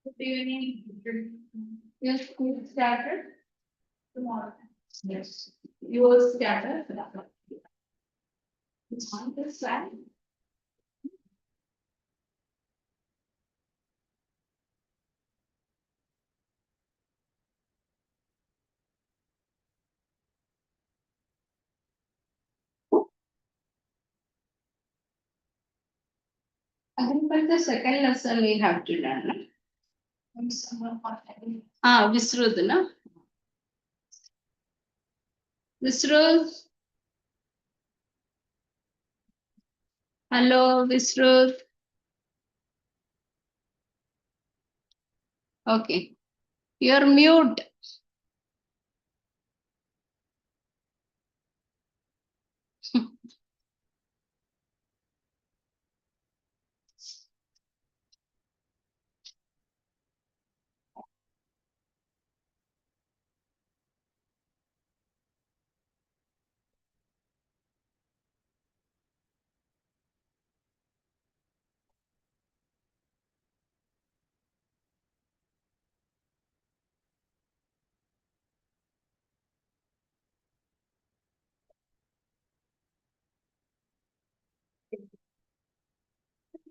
Good evening. Your school started tomorrow. Yes. Yours started. It's on the side. I think for the second lesson we have to learn. Visrud, no? Visrud. Hello, Visrud. Okay. You're mute.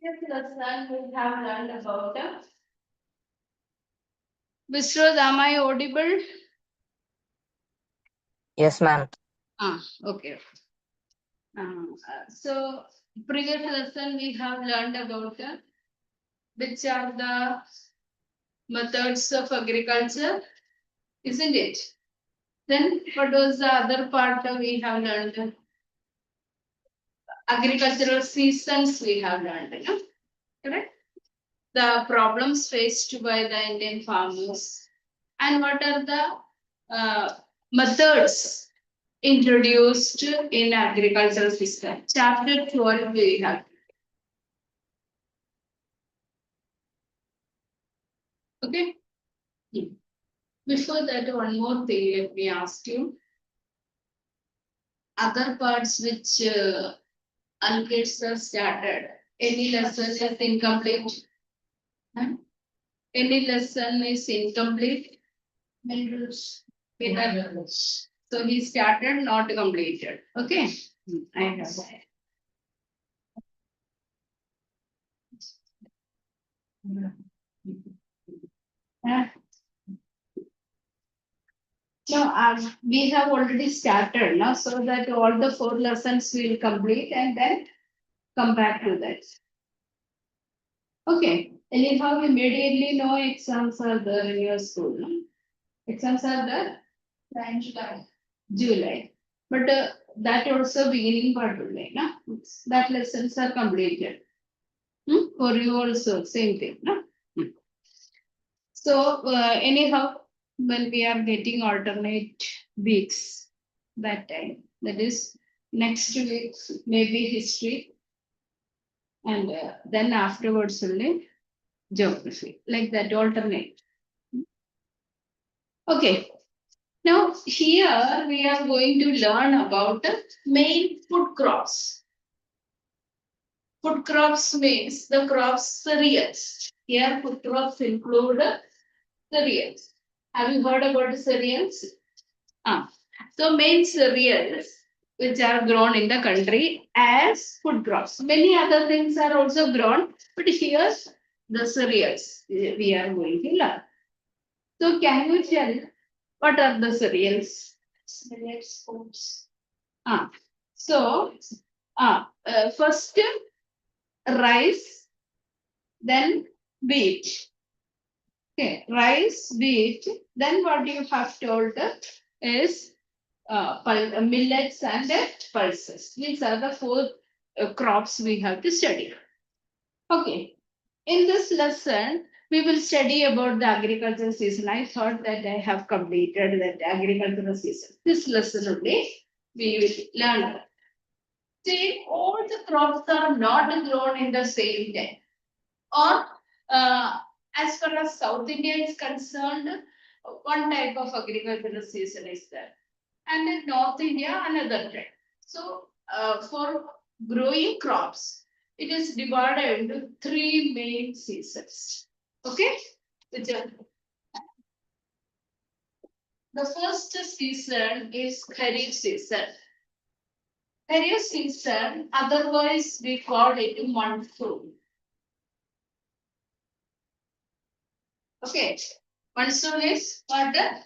Yes, lesson we have learned about. Visrud, am I audible? Yes, ma'am. Okay. So previous lesson we have learned about which are the methods of agriculture, isn't it? Then what was the other part we have learned? Agricultural seasons we have learned, no? Correct? The problems faced by the Indian farmers and what are the methods introduced in agricultural system. Chapter 12 we have. Okay. Before that, one more thing, let me ask you. Other parts which Ankits have started, any lesson is incomplete? Huh? Any lesson is incomplete? Minerals. Minerals. So he started, not completed. Okay. I have. No, we have already started now, so that all the 4 lessons will complete and then come back to that. Okay. Anyhow, immediately no exams are there in your school. No? Exams are there? In July. July. But that also beginning part only, no? That lessons are completed. For you also, same thing, no? So anyhow, when we are getting alternate weeks, that time, that is next week, maybe history, and then afterwards only geography, like that alternate. Okay. Now here we are going to learn about the main food crops. Food crops means the crops cereals. Here food crops include cereals. Have you heard about cereals? So main cereals which are grown in the country as food crops. Many other things are also grown, but here the cereals we are going to learn. So can you tell what are the cereals? Cereals, foods. So first rice, then wheat. Okay, rice, wheat. Then what you have told is millets and pulses. These are the 4 crops we have to study. Okay. In this lesson, we will study about the agricultural season. I thought that I have completed that agricultural season. This lesson only we will learn. See, all the crops are not grown in the same time. Or as far as South India is concerned, one type of agricultural season is there. And in North India, another type. So for growing crops, it is divided into 3 main seasons. Okay? Which are- The first season is Kharif season. Kharif season, otherwise we call it monsoon. Okay, monsoon is what the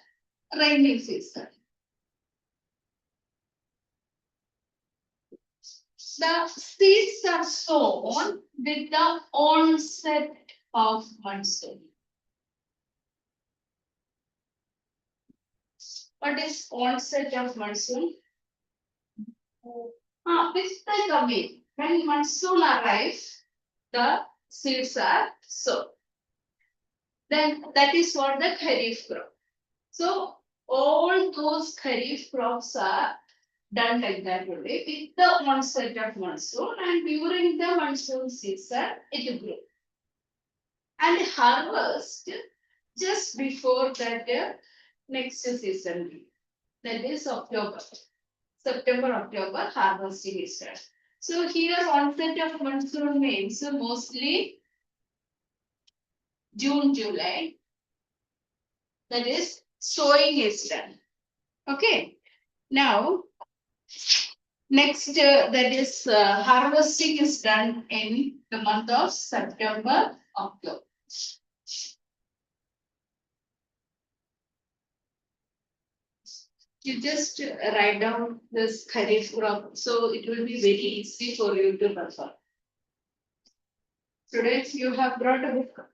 rainy season. The seeds are sown with the onset of monsoon. What is onset of monsoon? With the coming. When monsoon arrives, the seeds are sown. Then that is what the Kharif crop. So all those Kharif crops are done like that only with the onset of monsoon, and during the monsoon season it grows. And harvest just before that next season, that is October. September, October, harvesting is done. So here onset of monsoon means mostly June, July. That is sowing is done. Okay. Now, next that is harvesting is done in the month of September, October. You just write down this Kharif crop, so it will be very easy for you to refer. Students, you have brought a book.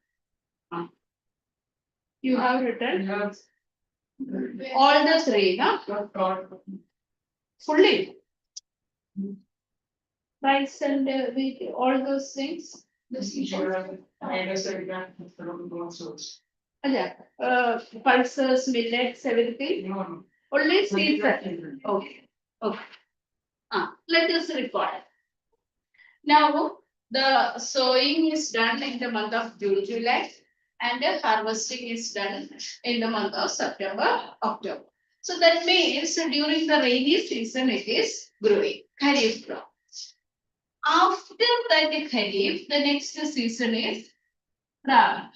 You have written all the three, no? Fully. Rice and wheat, all those things. Pulses, millets, everything. Only seeds. Okay. Okay. Let us record. Now, the sowing is done in the month of June, July, and the harvesting is done in the month of September, October. So that means during the rainy season it is growing, Kharif crop. After that Kharif, the next season is Rabi.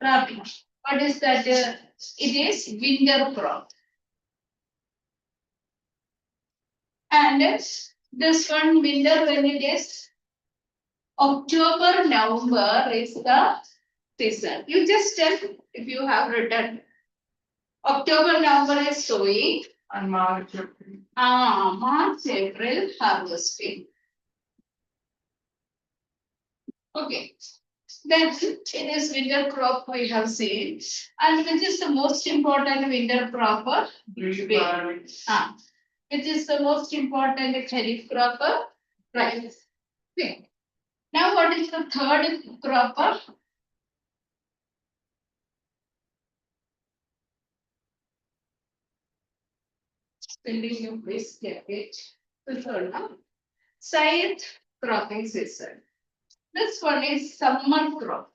Rabi. What is that? It is winter crop. And this one winter when it is October, November is the season. You just tell if you have written. October, November is sowing. And March, April. March, April harvesting. Okay. Then it is winter crop we have seen. And which is the most important winter crop? Which is the most important Kharif crop? Rice. Okay. Now what is the third crop? Spending you please get it. The third one. Side cropping season. This one is summer crop.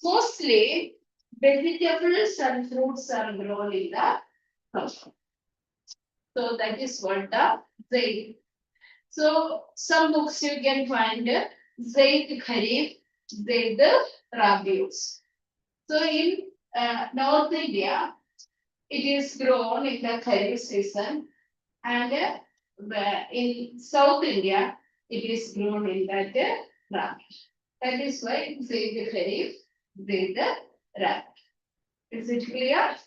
Mostly vegetables and fruits are grown in the summer. So that is what the Zaid. So some books you can find Zaid Kharif, Zaid Rabius. So in North India, it is grown in the Kharif season, and in South India, it is grown in that Rabi. That is why Zaid Kharif, Zaid Rabi. Is it clear?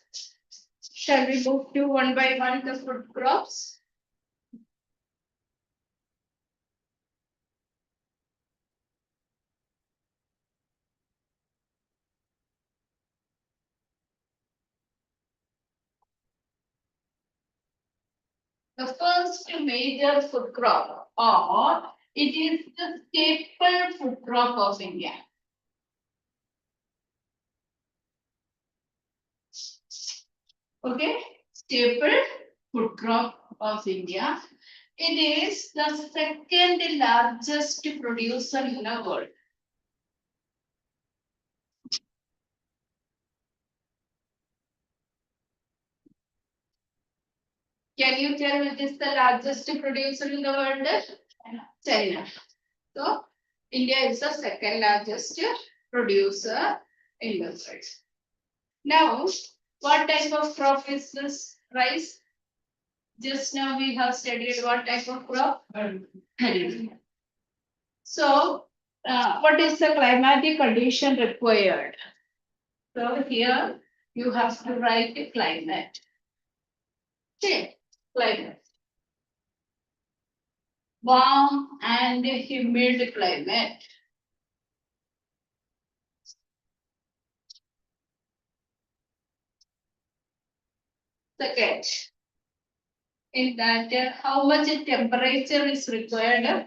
Shall we move to one by one the food crops? The first major food crop, or it is the staple food crop of India. Okay, staple food crop of India. It is the second largest producer in the world. Can you tell which is the largest producer in the world? China. So India is the second largest producer in the world. Now, what type of crop is this? Rice? Just now we have studied what type of crop? Paddy. So, what is the climatic condition required? So here you have to write a climate. Okay, climate. Warm and humid climate. Second, in that how much temperature is required?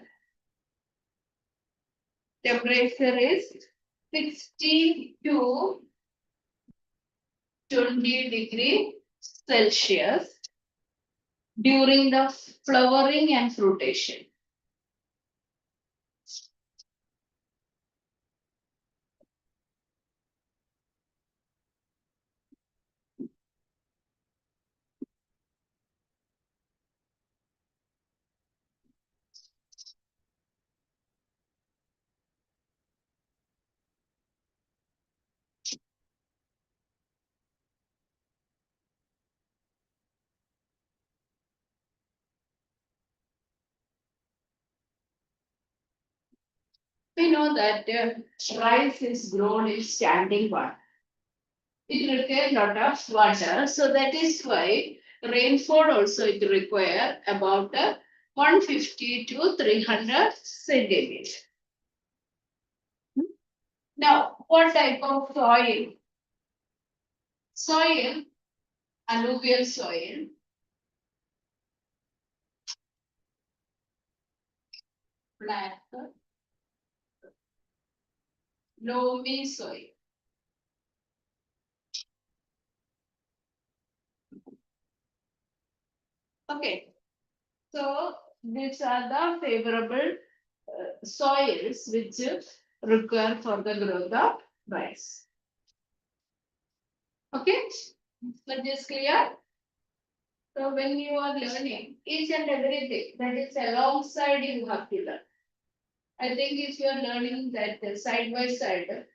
Temperature is 16 to 20 degrees Celsius during the flowering and fruitation. We know that rice is grown in standing water. It requires lot of water, so that is why rainfall also it require about 150 to 300 centimeters. Now, what type of soil? Soil, alluvial soil, black, loamy soil. Okay, so these are the favorable soils which require for the growth of rice. Okay, but this clear? So when you are learning each and everything that is alongside you have to learn. I think if you are learning that side by side,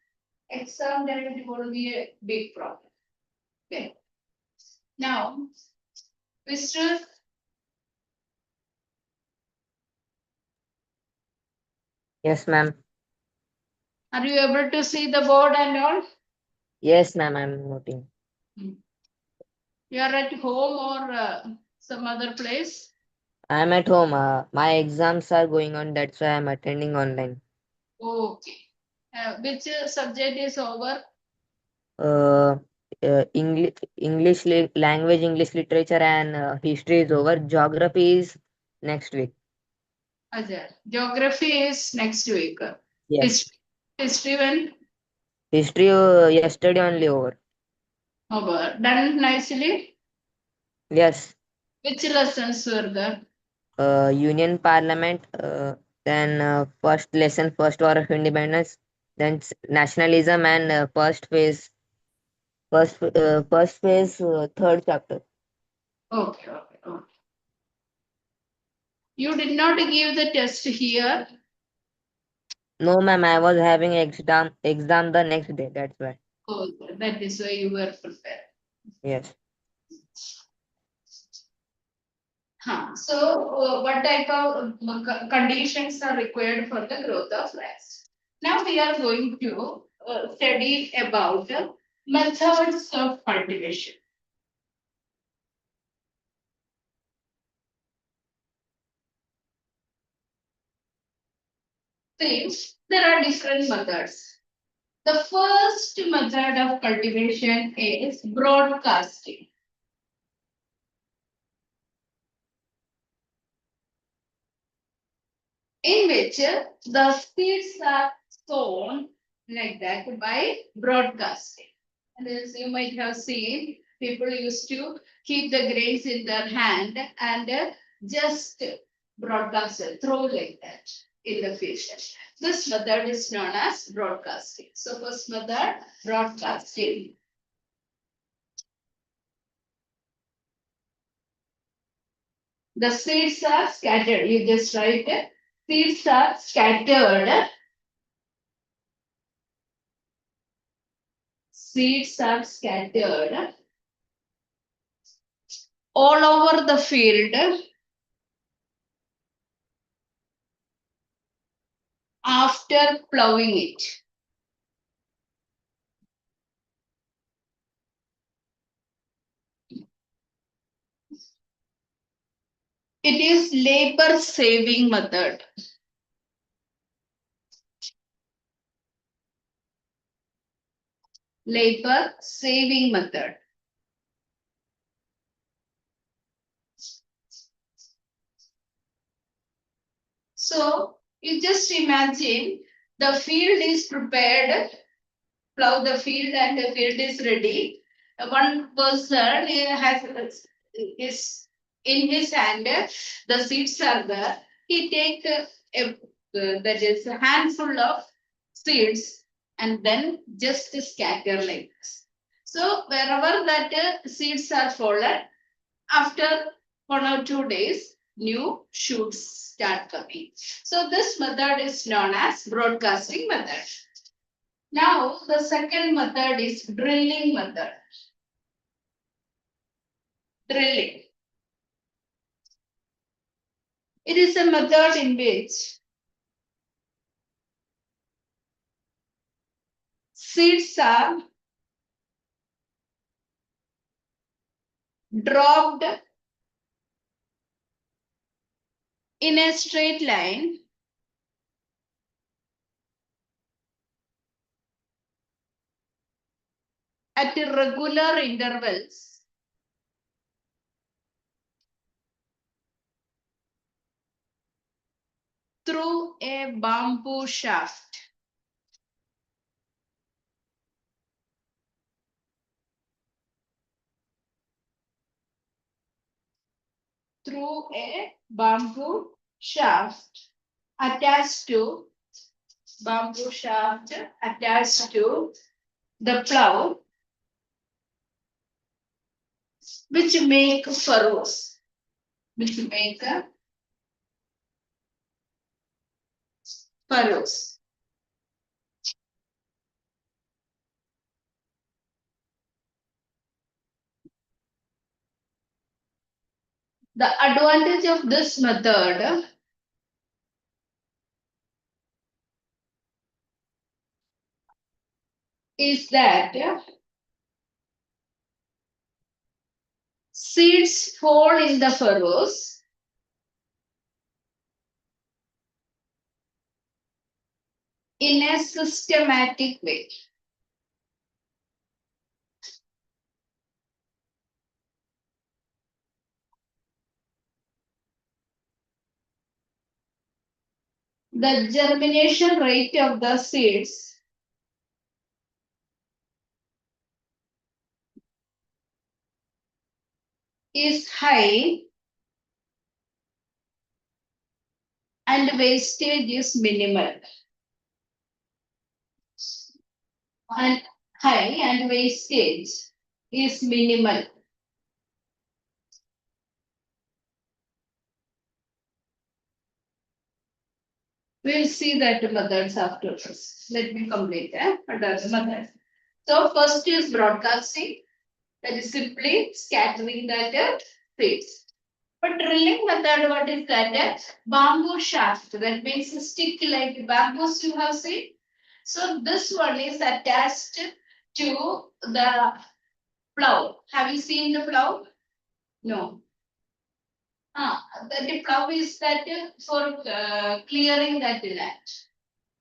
exam then it will be a big problem. Okay. Now, Mr. Yes, ma'am. Are you able to see the board and all? Yes, ma'am. I'm noting. You are at home or some other place? I'm at home. My exams are going on. That's why I'm attending online. Okay. Which subject is over? Uh, language, English literature, and history is over. Geography is next week. Ajay. Geography is next week. Yes. History, history when History yesterday only over. over. Done nicely. Yes. Which lessons were there? Union Parliament. Then first lesson, first war of independence. Then nationalism and first phase, third chapter. Okay, okay, okay. You did not give the test here. No, ma'am, I was having exam the next day. That's why. Oh, that is why you were prepared. Yes. So, what type of conditions are required for the growth of rice? Now we are going to study about methods of cultivation. Since there are different methods. The first method of cultivation is broadcasting, in which the seeds are sown like that by broadcasting. And as you might have seen, people used to keep the grains in their hand and just broadcast it, throw like that in the field. This method is known as broadcasting. So first method, broadcasting. The seeds are scattered. You just write it. Seeds are scattered seeds are scattered all over the field after plowing it. It is labor saving method. Labor saving method. So you just imagine the field is prepared, plow the field and the field is ready. One person has is in his hand, the seeds are there. He take that is a handful of seeds and then just scatter like this. So wherever that seeds are fallen, after 1 or 2 days, new shoots start coming. So this method is known as broadcasting method. Now the second method is drilling method. Drilling. It is a method in which seeds are dropped in a straight line at irregular intervals through a bamboo shaft. Through a bamboo shaft attached to the plow, which make furrows, furrows. The advantage of this method is that seeds fall in the furrows in a systematic way. The germination rate of the seeds is high and wastage is minimal. And high and wastage is minimal. We'll see that methods after this. Let me complete another method. So first is broadcasting. That is simply scattering that seeds. But drilling method, what is that? Bamboo shaft. That means a stick like bamboos you have seen. So this one is attached to the plow. Have you seen the plow? No. The plow is that for clearing that land.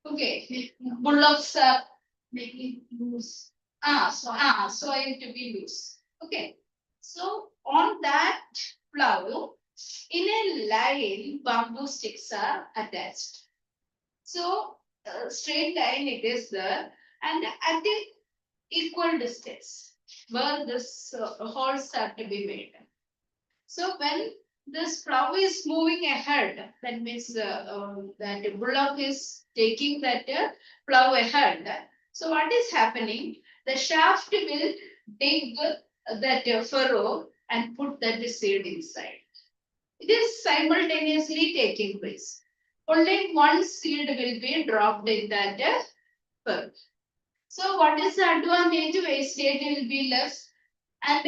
Okay. Bullocks are making loose. Soil to be loose. Okay. So on that plow, in a line, bamboo sticks are attached. So straight line it is there, and at the equal distance where this holes are to be made. So when this plow is moving ahead, that means that bullock is taking that plow ahead. So what is happening? The shaft will dig that furrow and put that seed inside. It is simultaneously taking place. Only one seed will be dropped in that furrow. So what is the advantage? Wastage will be less and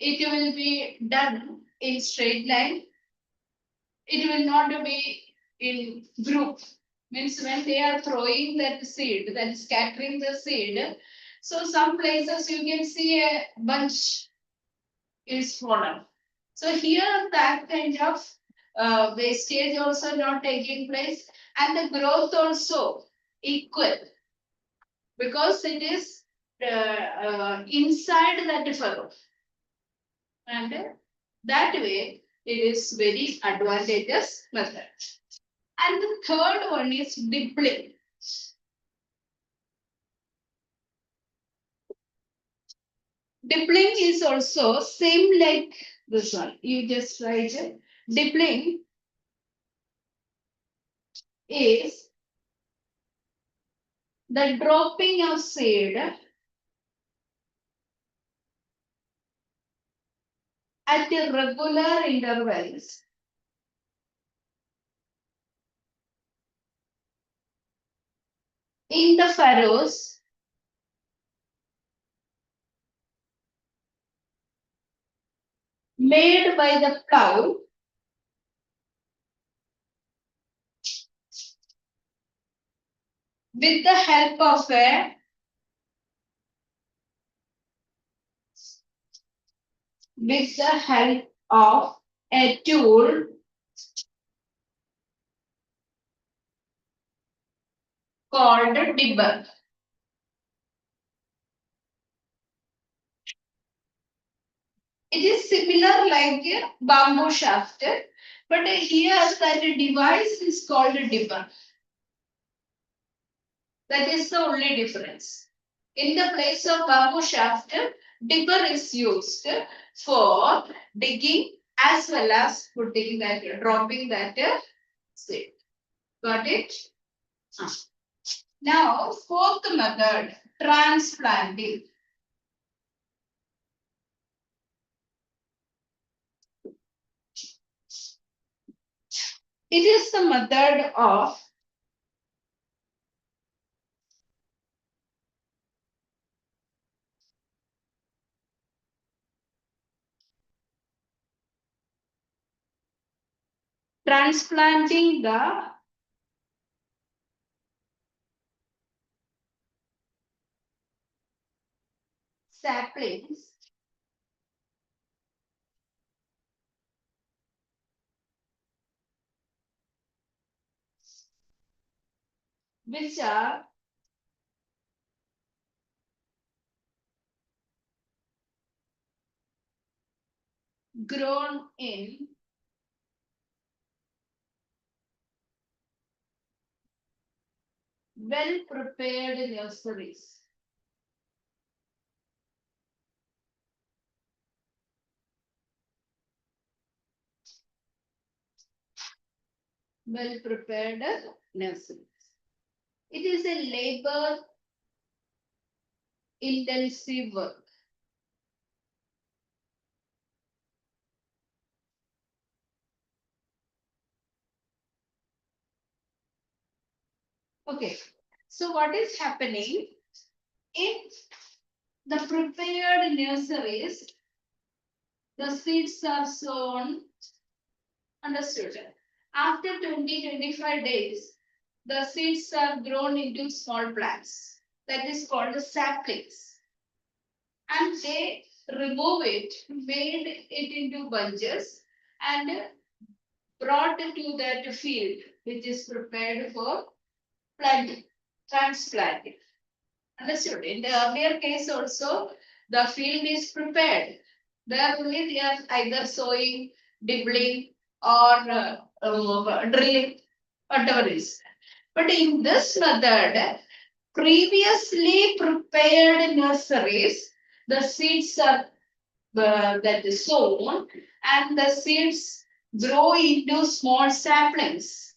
it will be done in straight line. It will not be in group. Means when they are throwing that seed, that is scattering the seed. So some places you can see a bunch is fallen. So here that kind of wastage also not taking place and the growth also equal because it is inside that furrow and that way it is very advantageous method. And the third one is dippling. Dippling is also same like this one. You just write it. Dippling is the dropping of seed at irregular intervals in the furrows made by the plow with the help of a tool called dibber. It is similar like a bamboo shaft, but here that device is called a dibber. That is the only difference. In the place of bamboo shaft, dibber is used for digging as well as putting that, dropping that seed. Got it? Now, fourth method, transplanting. It is the method of transplanting the saplings which are grown in well prepared nurseries. Well prepared nurseries. It is a labor intensive work. Okay, so what is happening in the prepared nurseries? The seeds are sown. Understood. After 20-25 days, the seeds are grown into small plants. That is called the saplings. And they remove it, made it into bunches, and brought to that field which is prepared for planting, transplanting. Understood? In the earlier case also, the field is prepared. There only they are either sowing, dibbling, or drilling, whatever is. But in this method, previously prepared nurseries, the seeds are that is sown, and the seeds grow into small saplings.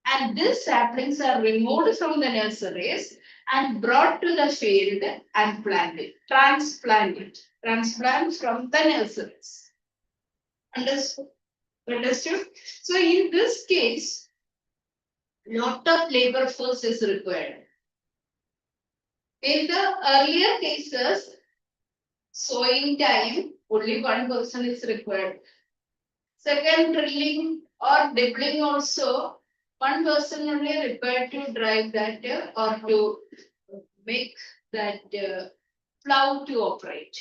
And these saplings are removed from the nurseries and brought to the field and planted, transplanted, transplant from the nurseries. Understood? Understood? So in this case, lot of labor force is required. In the earlier cases, sowing time, only one person is required. Second, drilling or dibbling also, one person only required to drive that or to make that plow to operate.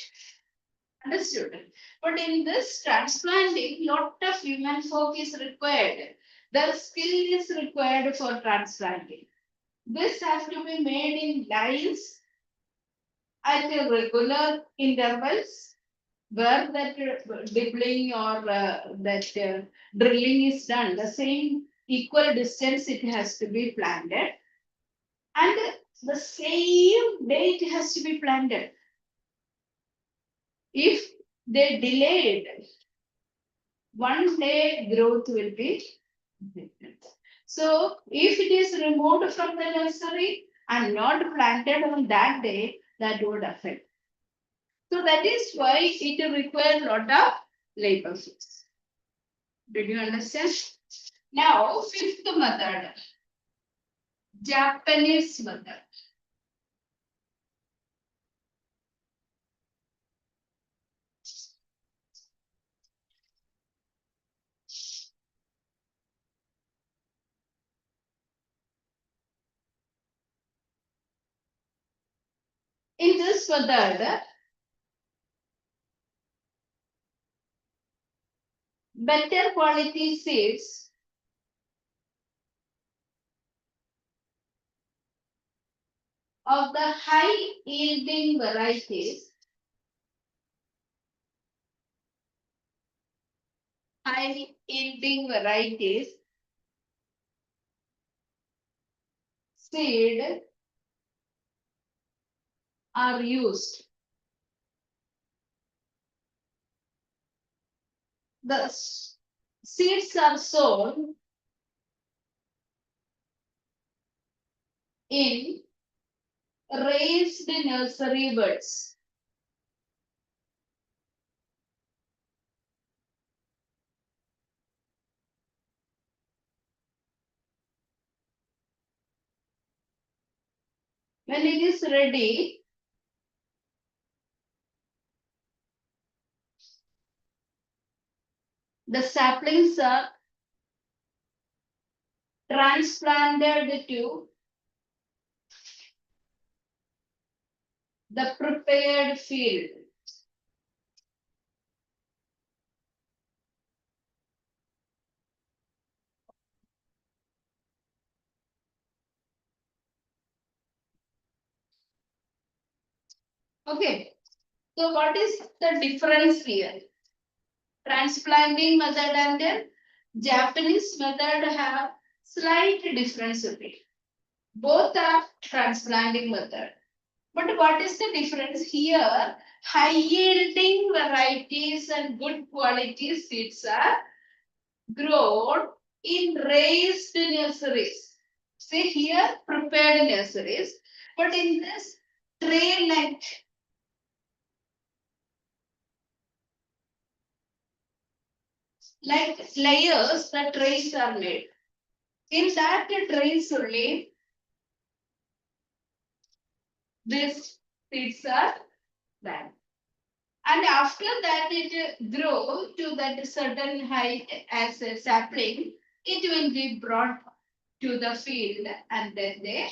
Understood? But in this transplanting, lot of human folk is required. The skill is required for transplanting. This has to be made in lines at regular intervals where that dibbling or that drilling is done, the same equal distance it has to be planted, and the same day it has to be planted. If they delayed, one day growth will be different. So if it is removed from the nursery and not planted on that day, that would affect. So that is why it requires a lot of labor force. Did you understand? Now, fifth method, Japanese method. In this method, better quality seeds of the high yielding varieties, seed are used. The seeds are sown in raised nursery beds. When it is ready, the saplings are transplanted to the prepared field. Okay, so what is the difference here? Transplanting method and the Japanese method have slight difference with it. Both are transplanting method. But what is the difference here? High yielding varieties and good quality seeds are grown in raised nurseries. See here, prepared nurseries. But in this tray like layers, the trays are made. In that trays only, these seeds are planted. And after that, it grow to that certain height as a sapling, it will be brought to the field and then they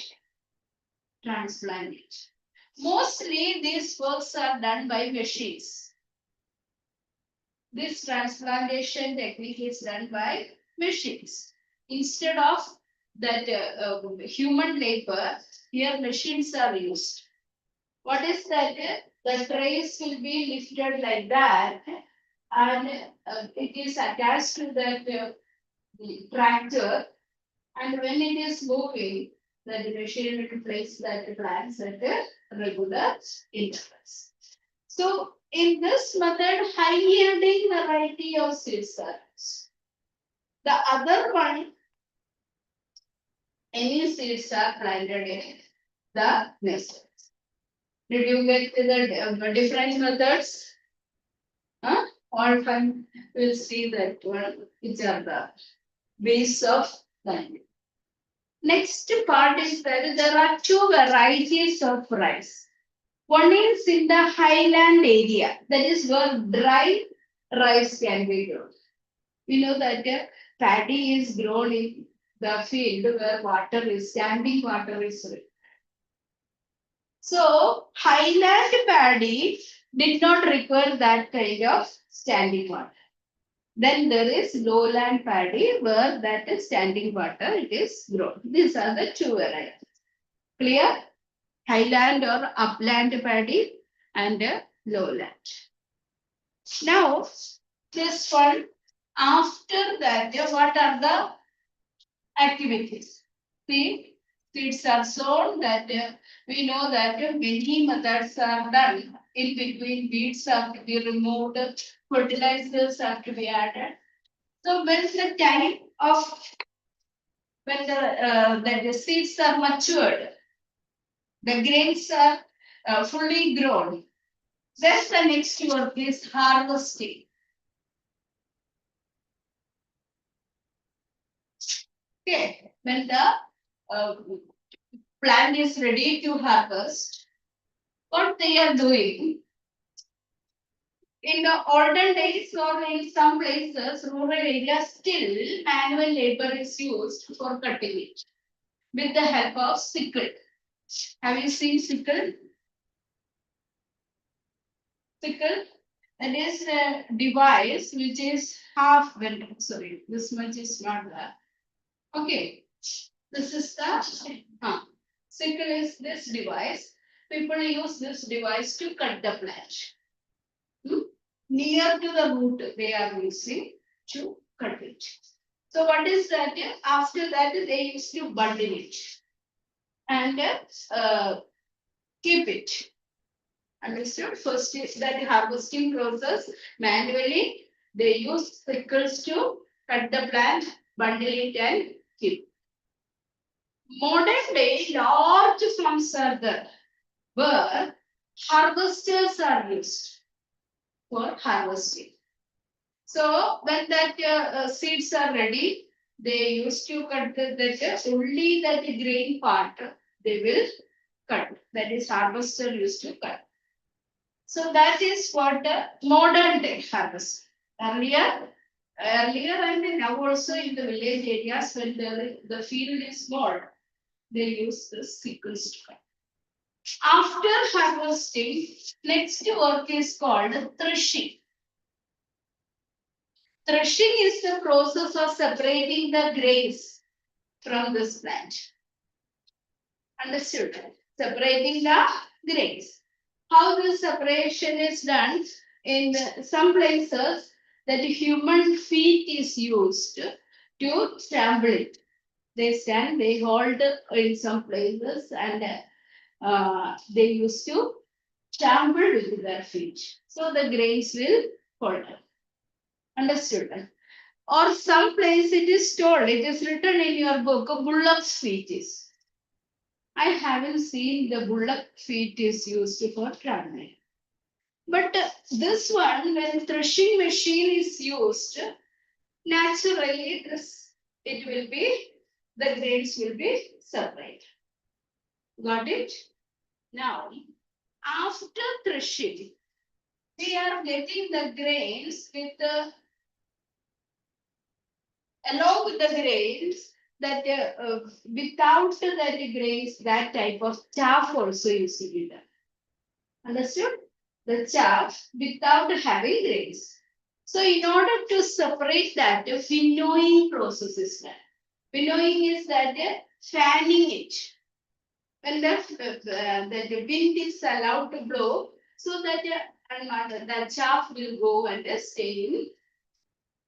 transplant it. Mostly these works are done by machines. This transplantation technique is done by machines. Instead of that human labor, here machines are used. What is that? The trays will be lifted like that, and it is attached to that tractor. And when it is moving, the machine will place that plants at a regular intervals. So, in this method, high yielding variety of seeds are used. The other one, any seeds are planted in the nursery. Did you get the different methods? Huh? All time we'll see that one, which are the ways of planting. Next part is that there are two varieties of rice. One is in the highland area, that is where dry rice can be grown. We know that paddy is grown in the field where water is standing water is rich. So highland paddy did not require that kind of standing water. Then there is lowland paddy where that is standing water it is grown. These are the two varieties. Clear? Highland or upland paddy and lowland. Now, this one, after that, what are the activities? See, seeds are sown that we know that many methods are done. In between, weeds have to be removed, fertilizers have to be added. So when the time of when the seeds are matured, the grains are fully grown. Then the next work is harvesting. Okay, when the uh, plant is ready to harvest, what they are doing in the olden days or in some places, rural areas, still manual labor is used for cutting it with the help of sickle. Have you seen sickle? Sickle, that is a device which is half bent. Sorry, this much is not there. Okay, this is the sickle is this device. People use this device to cut the plant. Near to the root, they are using to cut it. So what is that? After that, they used to bundle it and keep it. Understood? First is that harvesting process. Manually, they use sickles to cut the plant, bundle it and keep. Modern day, large farms are there where harvesters are used for harvesting. So when that seeds are ready, they used to cut only that grain part they will cut. That is harvester used to cut. So that is what modern day harvest. Earlier and now also in the village areas when the field is small, they use the sickles to cut. After harvesting, next work is called threshing. Threshing is the process of separating the grains from this plant. Understood? Separating the grains. How this separation is done? In some places, that human feet is used to trample it. They hold in some places and they used to trample with their feet. So the grains will hold. Understood? Or some place it is told, it is written in your book, bullock's feet is. I haven't seen the bullock feet is used for traveling. But this one, when threshing machine is used, naturally it will be, the grains will be separate. Got it? Now, after threshing, we are getting the grains with the along with the grains that without the grains, that type of chaff also used to be done. Understood? The chaff without having grains. So in order to separate that, the winnowing process is done. Winnowing is that fanning it. When the wind is allowed to blow, so that the chaff will go and stay in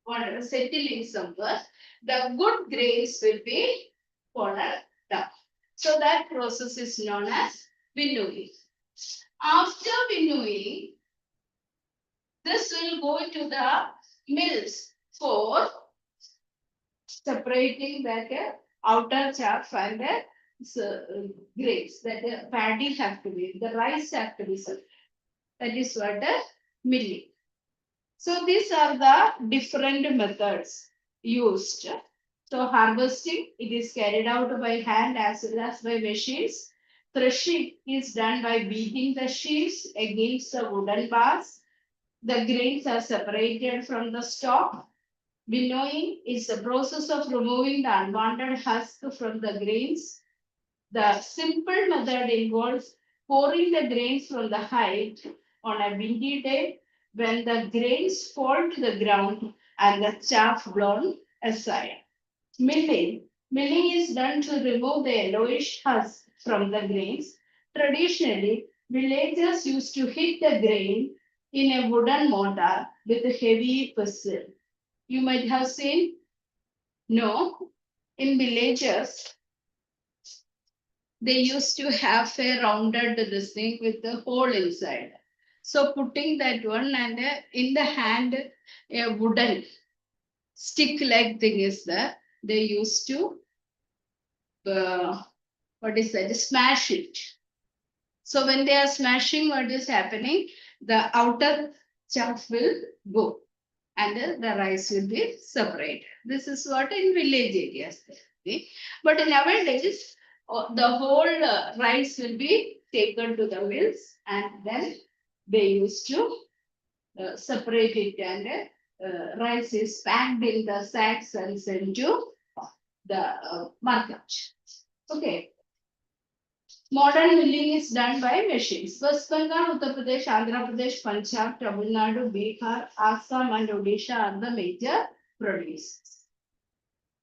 or settle in somewhere, the good grains will be poured down. So that process is known as winnowing. After winnowing, this will go to the mills for separating that outer chaff and the grains. That the paddy have to be, the rice have to be separated. That is what milling. So these are the different methods used So harvesting, it is carried out by hand as well as by machines. Threshing is done by beating the sheaves against the wooden bars. The grains are separated from the stalk. Winnowing is the process of removing the unwanted husk from the grains. The simple method involves pouring the grains from the height on a windy day when the grains fall to the ground and the chaff blown aside. Milling. Milling is done to remove the yellowish husk from the grains. Traditionally, villagers used to hit the grain in a wooden mortar with a heavy pestle. You might have seen, no, in villages, they used to have a rounded this thing with the hole inside. So putting that one and in the hand, a wooden stick like thing is there. They used to what is that? Smash it. So when they are smashing, what is happening? The outer chaff will go and the rice will be separate. This is what in village areas. Okay? But nowadays, the whole rice will be taken to the mills and then they used to separate it and rice is packed in the sacks and sent to the market. Okay. Modern milling is done by machines. West Bengal, Uttar Pradesh, Andhra Pradesh, Punjab, Tamil Nadu, Bihar, Assam, and Odisha are the major producers.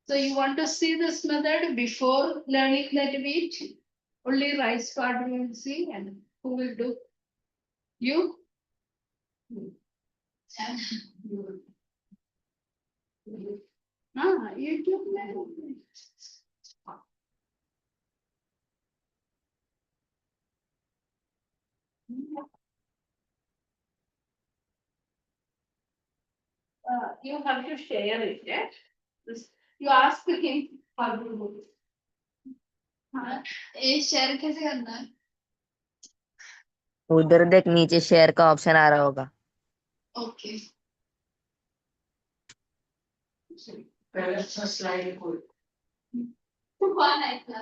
So you want to see this method before learning that wheat? Only rice part we will see, and who will do? You? And you. You do. You have to share it, yeah? You ask him how to do it. हाँ, ये share कैसे करना है? उधर देख नीचे share का option आ रहा होगा। ओके पहले अच्छा स्लाइड को तो कौन है इतना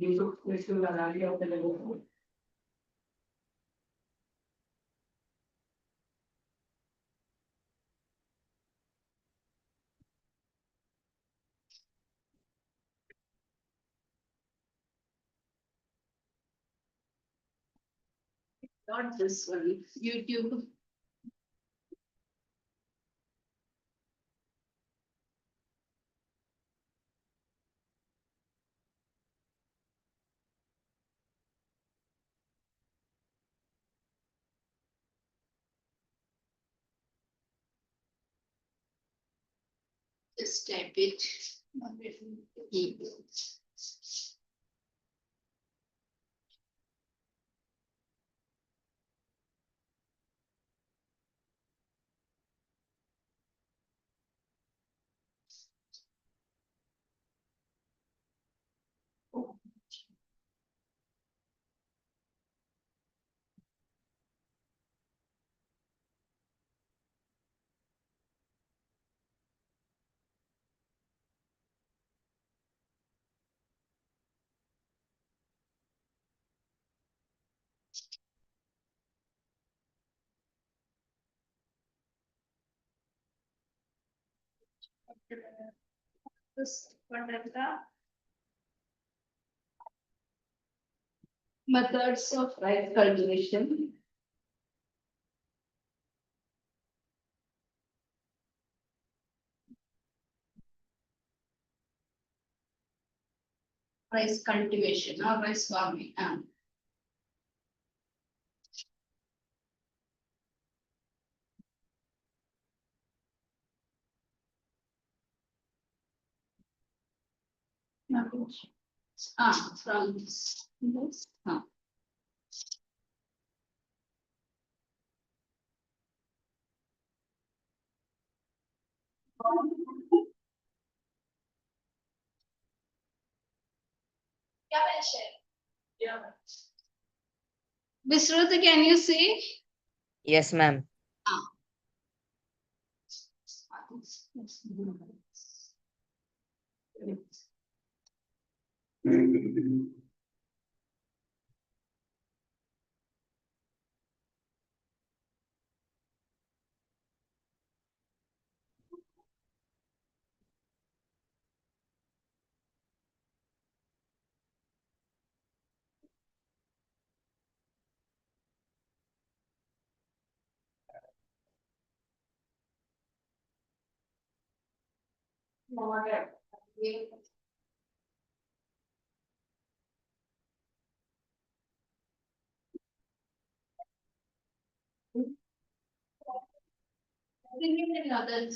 ये तो लगा लिया अपने लोगों को not this one YouTube just type it this one and the methods of rice cultivation. Rice cultivation or rice farming. From this. क्या है Yeah. Visruta, can you see? Yes, ma'am.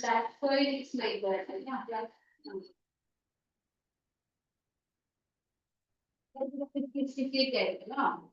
That point is like that. Yeah. Sophisticated, no?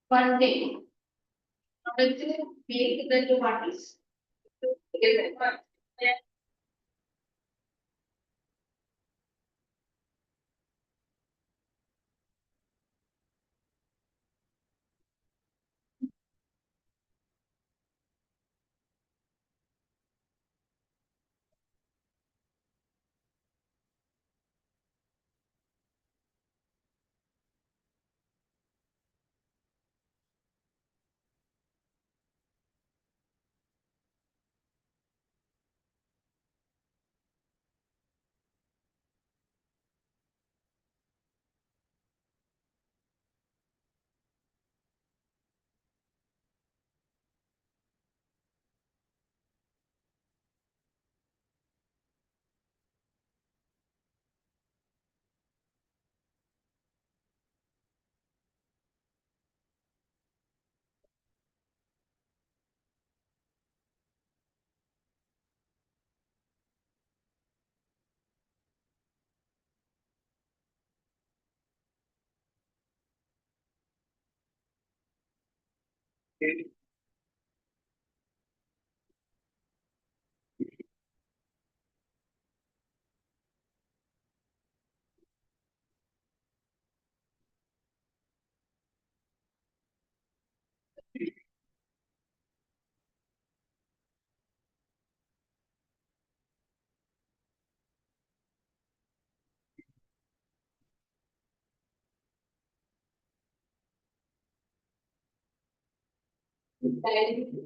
Funding. Make the two parties.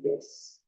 Yes.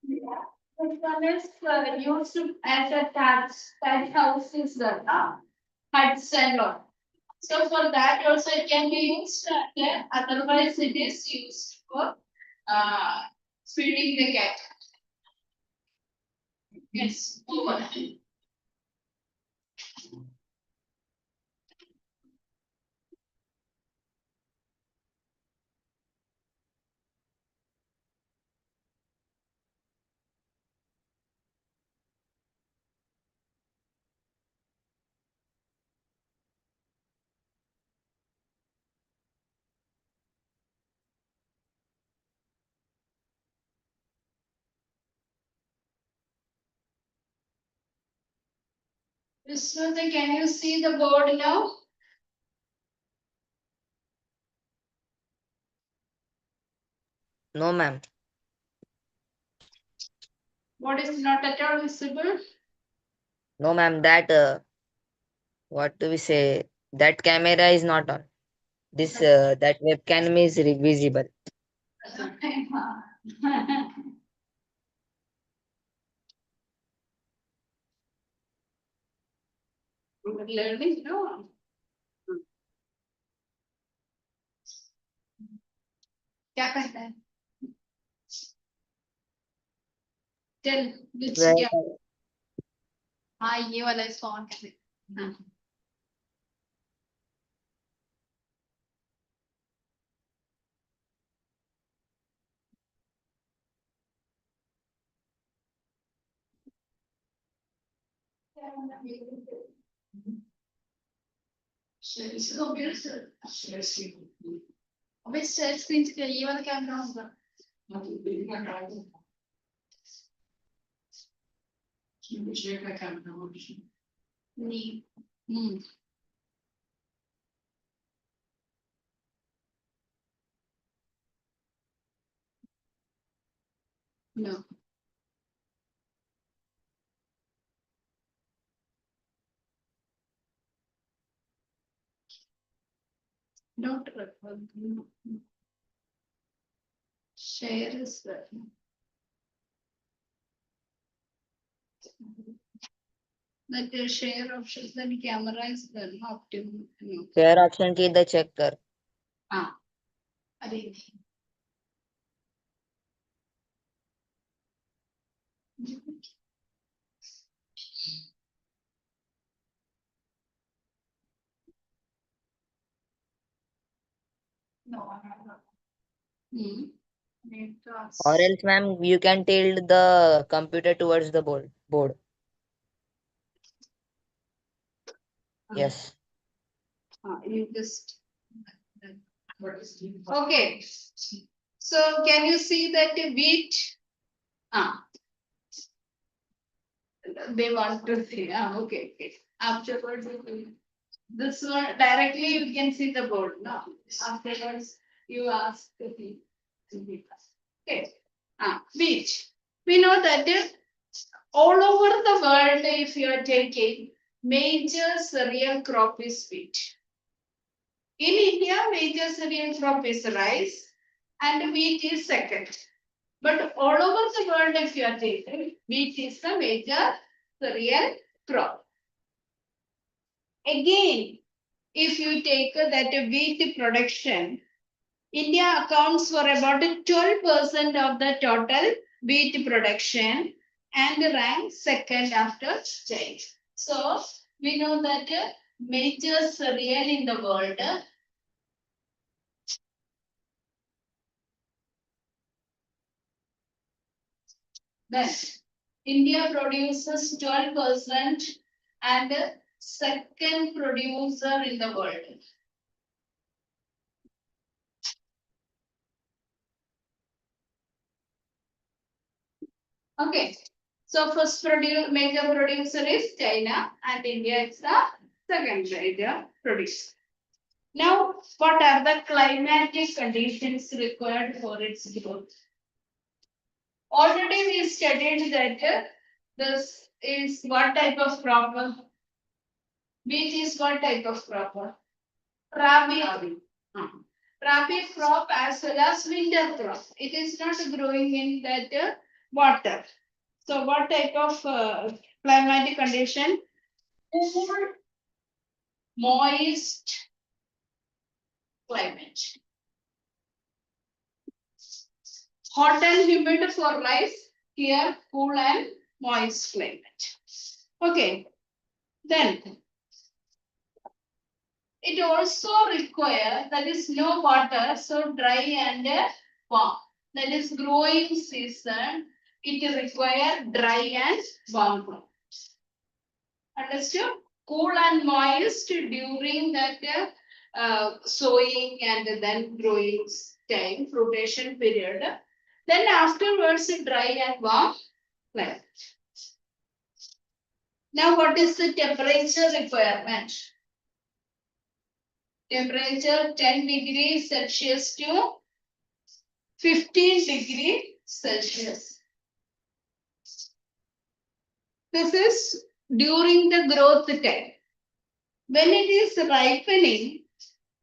Yeah. This one is used as a thatch house is the huts and all. So for that also it can be used. Yeah. Otherwise it is used for uh, feeding the cat. Yes. Over. Vishnuti, can you see the board now? No, ma'am. What is not at all visible? No, ma'am. That what do we say? That camera is not on. This that webcam is visible. Learning, no. क्या कहता है? Tell which Where yeah. हाँ ये वाला इसको on कर दे हाँ अबे शेयर स्क्रीन से ये वाला कैमरा होगा नहीं no don't refer share is that the share options then camera is done optimum no share option की इथं चेक कर. हाँ अरे no Or else, ma'am, you can tilt the computer towards the board. Yes. You just okay. So can you see that the wheat? They want to see. Okay, okay. Afterwards, this one directly you can see the board. No, afterwards you ask the thing. Okay. Wheat. We know that all over the world, if you are taking major cereal crop is wheat. In India, major cereal crop is rice and wheat is second. But all over the world, if you are taking, wheat is the major cereal crop. Again, if you take that wheat production, India accounts for about 12% of the total wheat production and ranks second after China. So, we know that major cereal in the world then India produces 12% and second producer in the world. Okay. So first major producer is China and India is the second major producer. Now, what are the climatic conditions required for its growth? Already we studied that this is what type of crop? Wheat is what type of crop? Rabi. Rabi crop as well as winter crop. It is not growing in that water. So what type of climatic condition? Cool, moist climate. Hot and humid for rice. Here, cool and moist climate. Okay. Then it also requires that is no water, so dry and warm. That is growing season. It requires dry and warm. Understood? Cool and moist during that sowing and then growing time, fruitation period. Then afterwards, dry and warm climate. Now, what is the temperature requirement? Temperature 10 degrees Celsius to 15 degrees Celsius. This is during the growth time. When it is ripening,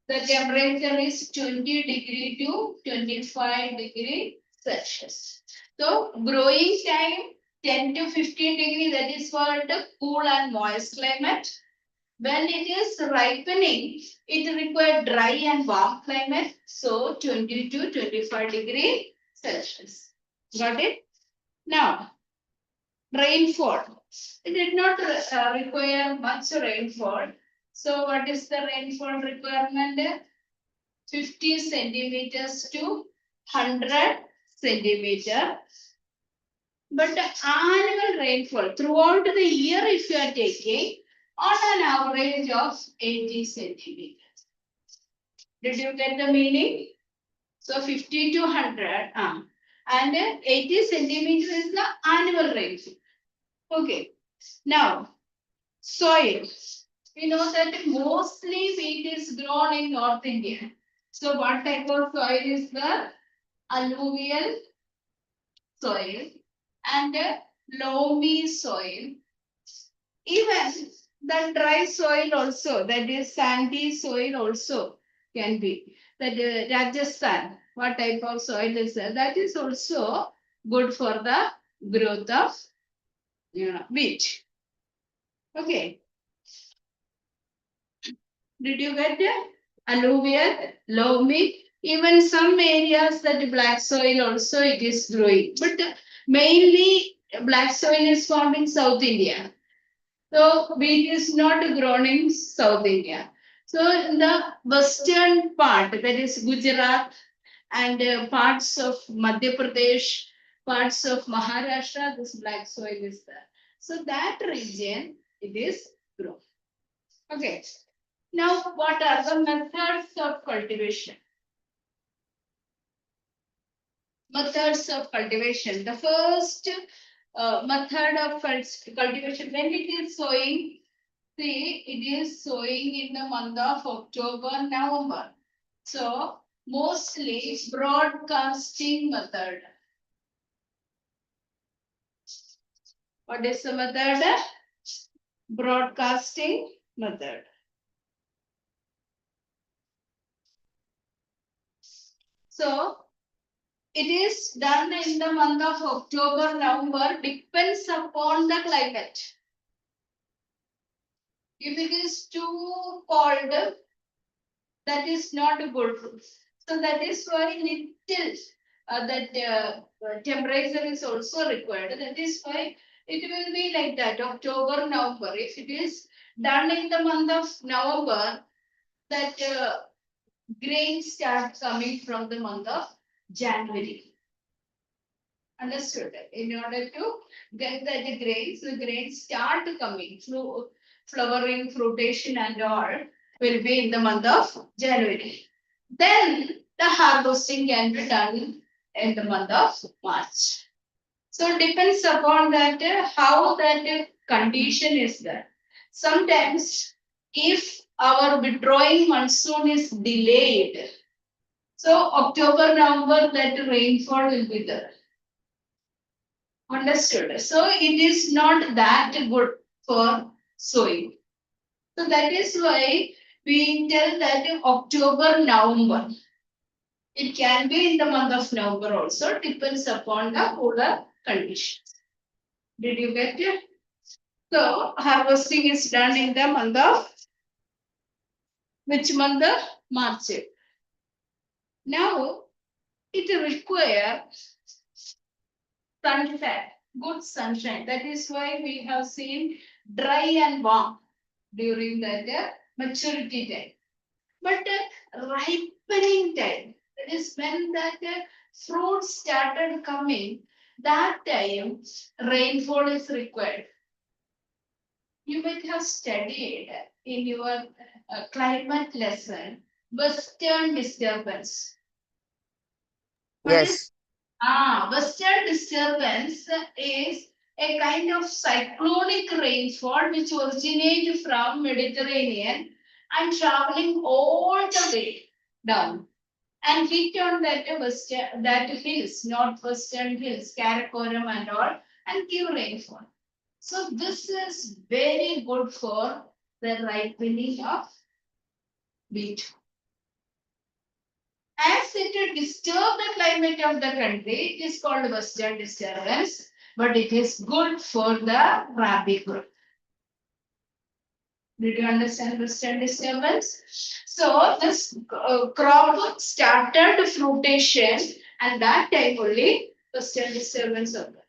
the temperature is 20 degree to 25 degree Celsius. So growing time 10 to 15 degree, that is called cool and moist climate. When it is ripening, it requires dry and warm climate. So 20 to 25 degree Celsius. Got it? Now, Rainfall. It did not require much rainfall. So what is the rainfall requirement? 50 centimeters to 100 centimeter. But the annual rainfall throughout the year, if you are taking on an average of 80 centimeters. Did you get the meaning? So 50 to 100 and 80 centimeters is the annual rainfall. Okay. Now, soil. We know that mostly wheat is grown in North India. So what type of soil is the alluvial soil and loamy soil? Even the dry soil also, that is sandy soil also can be. That Rajasthan, what type of soil is that? That is also good for the growth of wheat. Okay. Did you get it? Alluvial, loamy, even some areas that black soil also it is growing. But mainly black soil is found in South India. So wheat is not grown in South India. So in the western part, that is Gujarat and parts of Madhya Pradesh, parts of Maharashtra, this black soil is there. So that region, it is grown. Okay. Now, what are the methods of cultivation? Methods of cultivation. The first method of cultivation, when it is sowing, see, it is sowing in the month of October, November. So, mostly broadcasting method. What is the method? Broadcasting method. So, it is done in the month of October, November, depends upon the climate. If it is too cold, that is not good. So that is why little temperature is also required. That is why it will be like that, October, November. If it is done in the month of November, that grains start coming from the month of January. Understood? In order to get the grains start coming through flowering, fruitation, and all will be in the month of January. Then the harvesting can be done in the month of March. So it depends upon that how that condition is there. Sometimes if our withdrawing monsoon is delayed, so October, November, that rainfall will be there. Understood. So it is not that good for sowing. So that is why we tell that October, November. It can be in the month of November also, depends upon the cooler conditions. Did you get it? So harvesting is done in the month of which month? March. Now it requires sunshine, good sunshine. That is why we have seen dry and warm during that maturity time. But ripening time, that is when that fruit started coming, that time rainfall is required. You might have studied in your climate lesson, western disturbance. What is Yes. western disturbance is a kind of cyclonic rainfall which originates from Mediterranean and traveling all the way down and hit on that hills, northwestern hills, Karakoram and all, and give rainfall. So this is very good for the ripening of wheat. As it will disturb the climate of the country, it is called western disturbance, but it is good for the rabi crop. Did you understand western disturbance? So this crop started fruitation and that time only western disturbance occurred.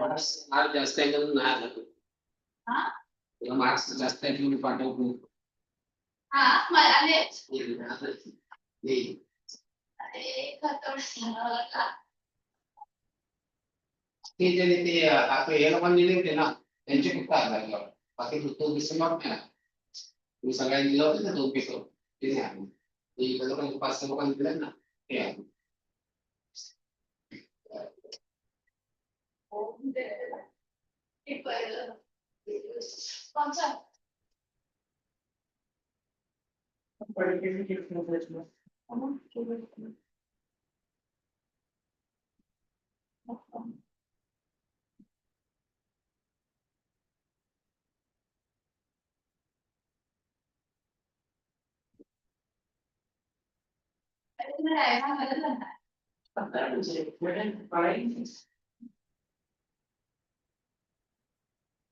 Marks जास्त आहे म्हणून नाही आला तू. तुला marks जास्त आहे म्हणून पाठवतो. येईल. ते जे ते आता याला पण दिले होते ना त्यांचे फक्त आधार कार्ड. बाकी तो डिसेंबर नाही आला. तुम्ही सगळ्यांनी दिलं होतं ना 2 पेपर ते नाही आले. ते इकडं पण 5-6 लोकांनी दिले ना ते आले.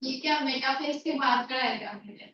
ये क्या मेटाफेस के बाद का है क्या मुझे?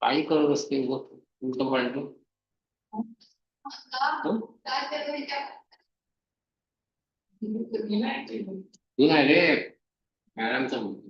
काही करत असते उलट पालट. मी नाही रे मॅडमचा म्हणतो.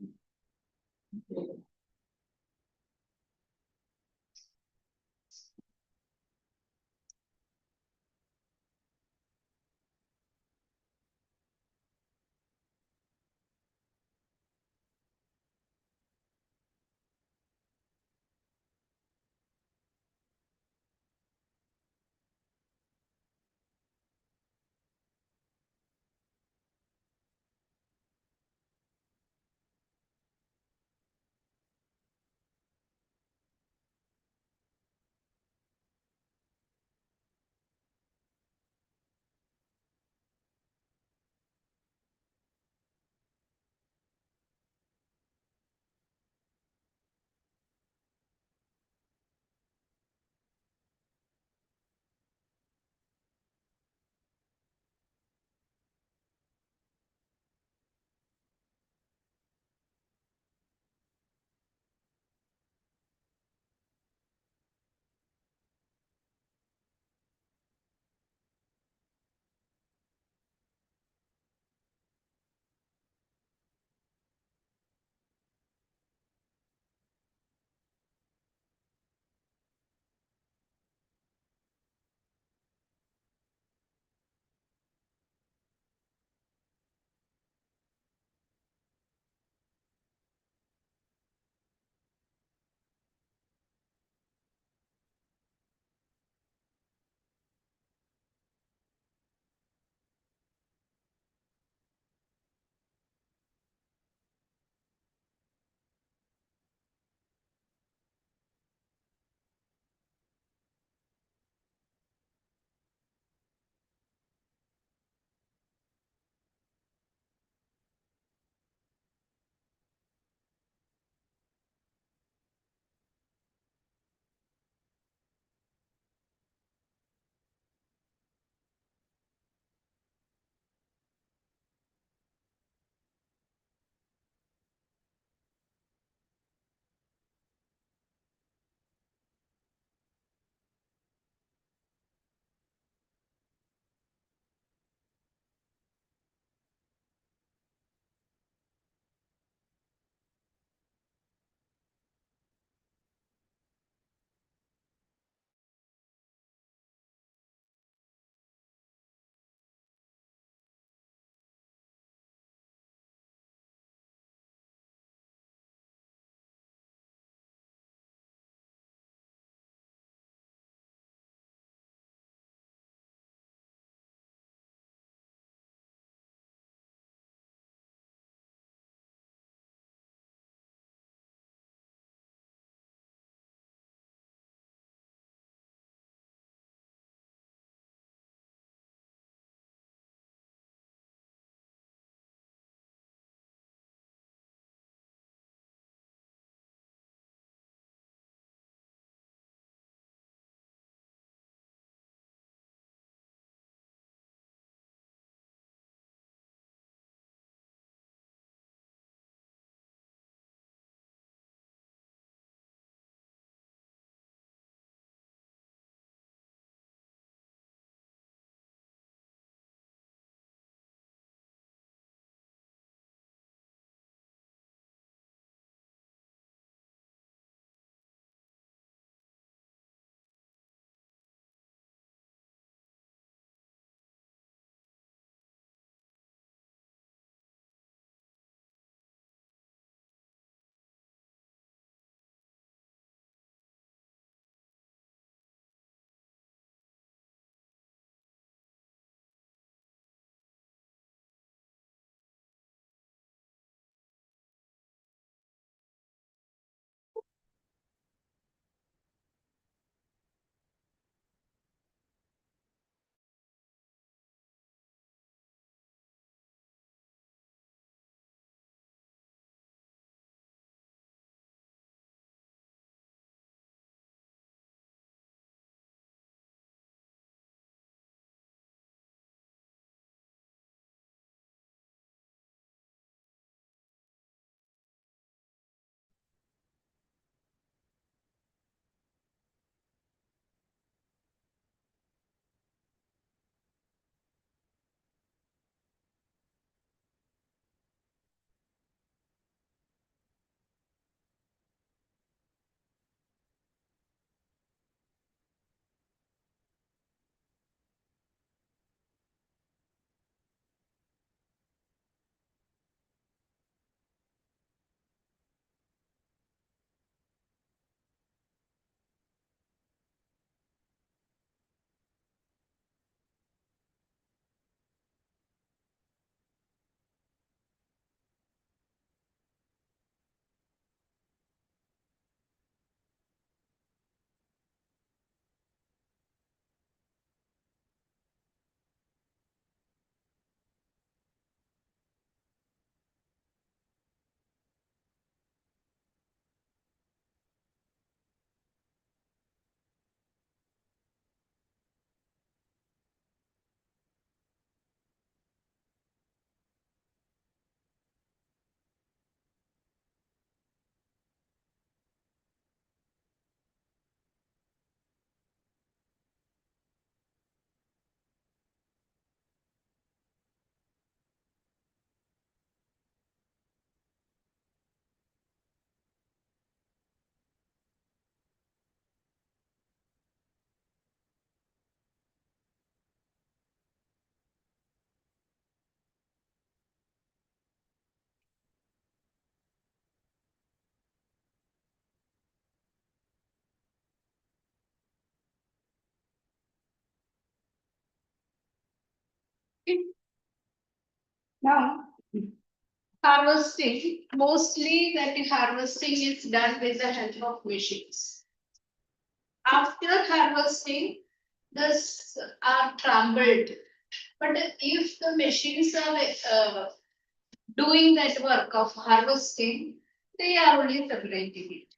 Now, harvesting, mostly that harvesting is done with the help of machines. After harvesting, this are trampled. But if the machines are doing that work of harvesting, they are only separating it.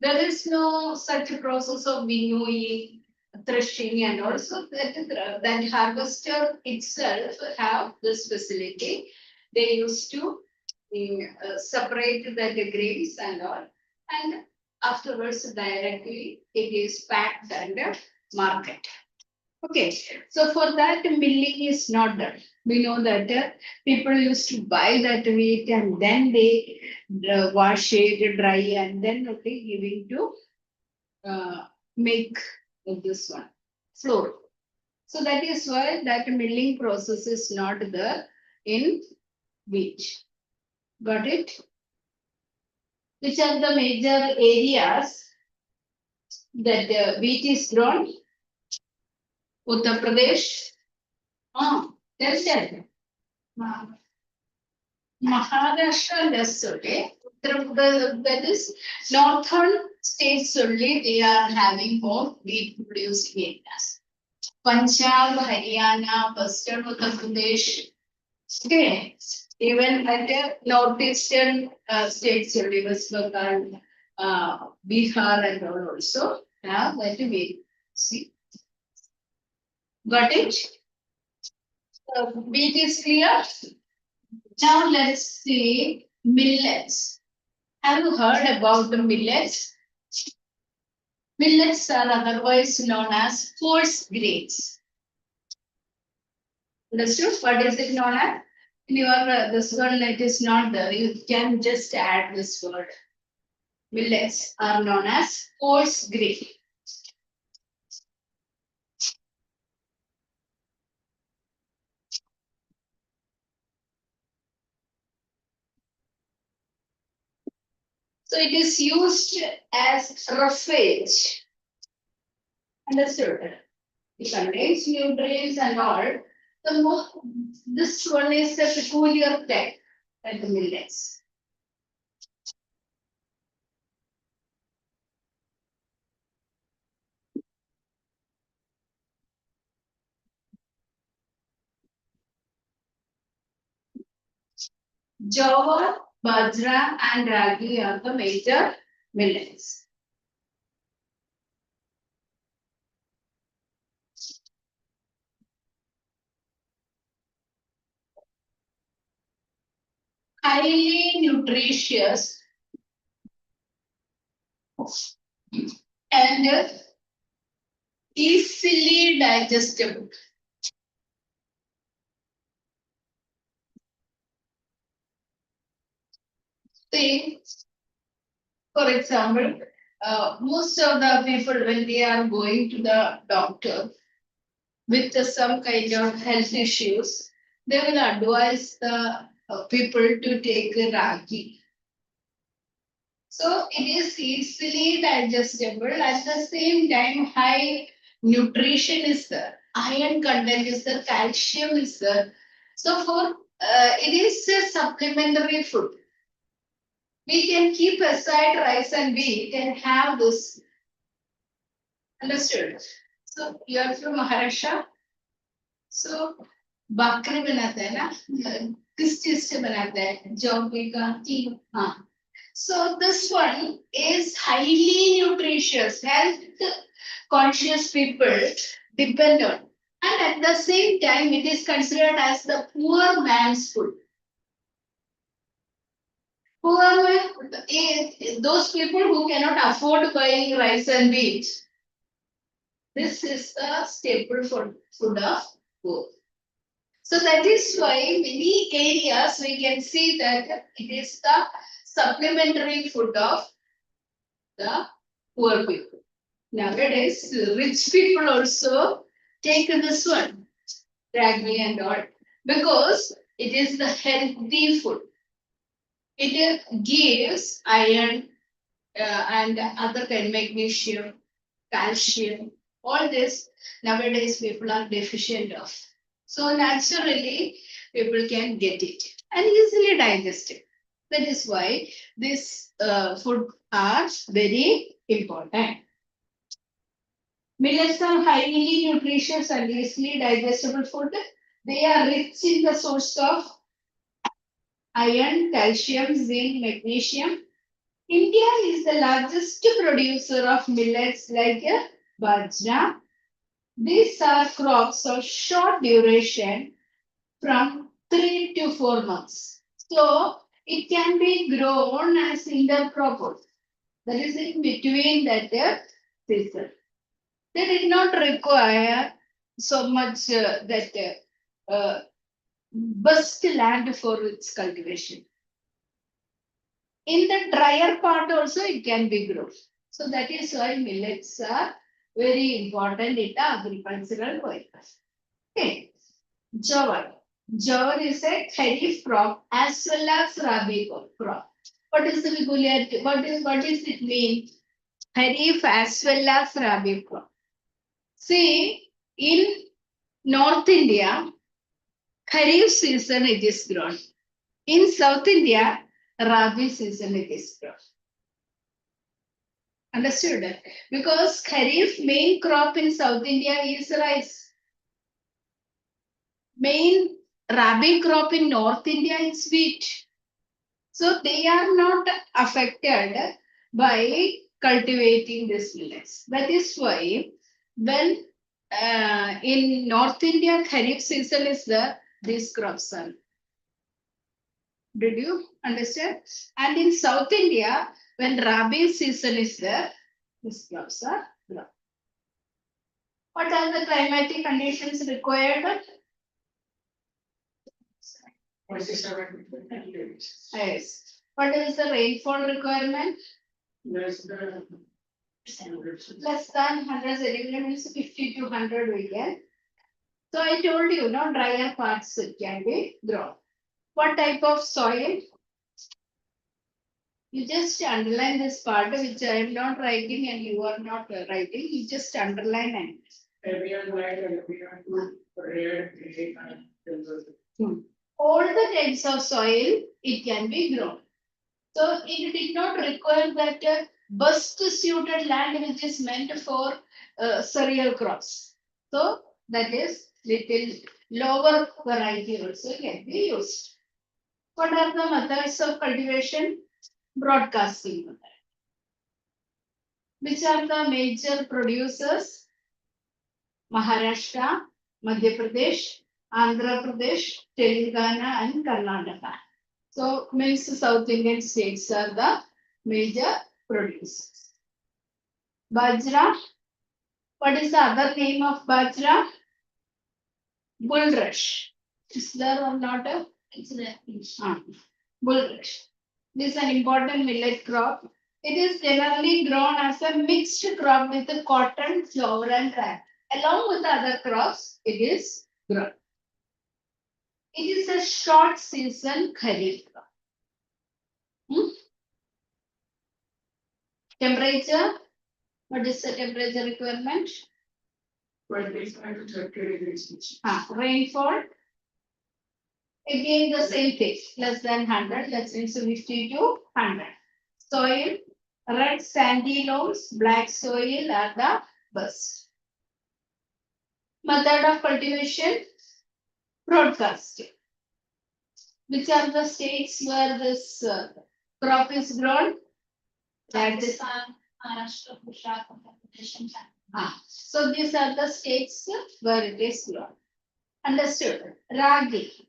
There is no such process of winnowing, threshing, and also that harvester itself have this facility. They used to separate the grains and all, and afterwards directly it is packed and market. Okay, so for that milling is not done. We know that people used to buy that wheat and then they wash it, dry, and then only giving to make this one flour. So that is why that milling process is not there in wheat. Got it? Which are the major areas that wheat is grown? Uttar Pradesh. Tell them. Maharashtra less okay. That is northern states only they are having more wheat producing areas. Punjab, Haryana, Western Uttar Pradesh. Okay. Even at the northeastern states only West Bengal, Bihar and all also have that wheat. See, got it? Wheat is clear. Now let's see millets. Have you heard about the millets? Millets are otherwise known as coarse grains. Understood? What is it known as? In your this one, it is not there. You can just add this word. Millets are known as coarse grain. So it is used as roughage. Understood? It contains nutrients and all. This one is a peculiar type at the millets. Jowar, bajra, and ragi are the major millets. Highly nutritious and easily digestible. Say, for example, most of the people when they are going to the doctor with some kind of health issues, they will advise the people to take ragi. So it is easily digestible. At the same time, high nutrition is there. Iron content is there. Calcium is there. So for it is a supplementary food. We can keep aside rice and wheat and have this. Understood? So you are from Maharashtra. So बकरी बनाते हैं ना किस चीज से बनाते हैं जौगे का हाँ so this one is highly nutritious health conscious people depend on and at the same time it is considered as the poor man's food poor man those people who cannot afford buying rice and wheat this is the staple food of poor. So that is why many areas we can see that it is the supplementary food of the poor people. Nowadays, rich people also take this one, ragi and all, because it is the healthy food. It gives iron and other kind magnesium, calcium, all this nowadays people are deficient of. So naturally, people can get it and easily digest it. That is why this food are very important. Millets are highly nutritious and easily digestible food. They are rich in the source of iron, calcium, zinc, magnesium. India is the largest producer of millets like bajra. These are crops of short duration from 3 to 4 months. So it can be grown as intercrop. That is in between that season. They did not require so much best land for its cultivation. In the drier part also it can be grown. So that is why millets are very important in the agricultural purpose. Okay. Jowar. Jowar is a kharif crop as well as rabi crop. What is the peculiarity? What is it mean? Kharif as well as rabi crop. See, in North India, kharif season it is grown. In South India, rabi season it is grown. Understood? Because kharif main crop in South India is rice. Main rabi crop in North India is wheat. So they are not affected by cultivating this millets. That is why when in North India Kharif season is there, these crops are. Did you understand? And in South India, when Rabi season is there, these crops are grown. What are the climatic conditions required? Yes. What is the rainfall requirement? Less than 100 centimeter means 50 to 100 we get. So I told you, no drier parts it can be grown. What type of soil? You just underline this part which I am not writing and you are not writing. You just underline and. All the types of soil it can be grown. So it did not require that best suited land which is meant for cereal crops. So that is little lower variety also can be used. What are the methods of cultivation? Broadcasting method. Which are the major producers? Maharashtra, Madhya Pradesh, Andhra Pradesh, Telangana and Karnataka. So means South Indian states are the major producers. Bajra. What is the other name of Bajra? Bulrush. Is there or not? It's there. Bulrush. This is an important millet crop. It is generally grown as a mixed crop with the cotton, flour and rye. Along with the other crops, it is grown. It is a short season kharif crop. Temperature. What is the temperature requirement? 25 to 30 degrees. Rainfall. Again the same thing. Less than 100. That means 50 to 100. Soil. Red sandy loams, black soil are the best. Method of cultivation. Broadcasting. Which are the states where this crop is grown? Rajasthan, Maharashtra, Gujarat, so these are the states where it is grown. Understood? Ragi.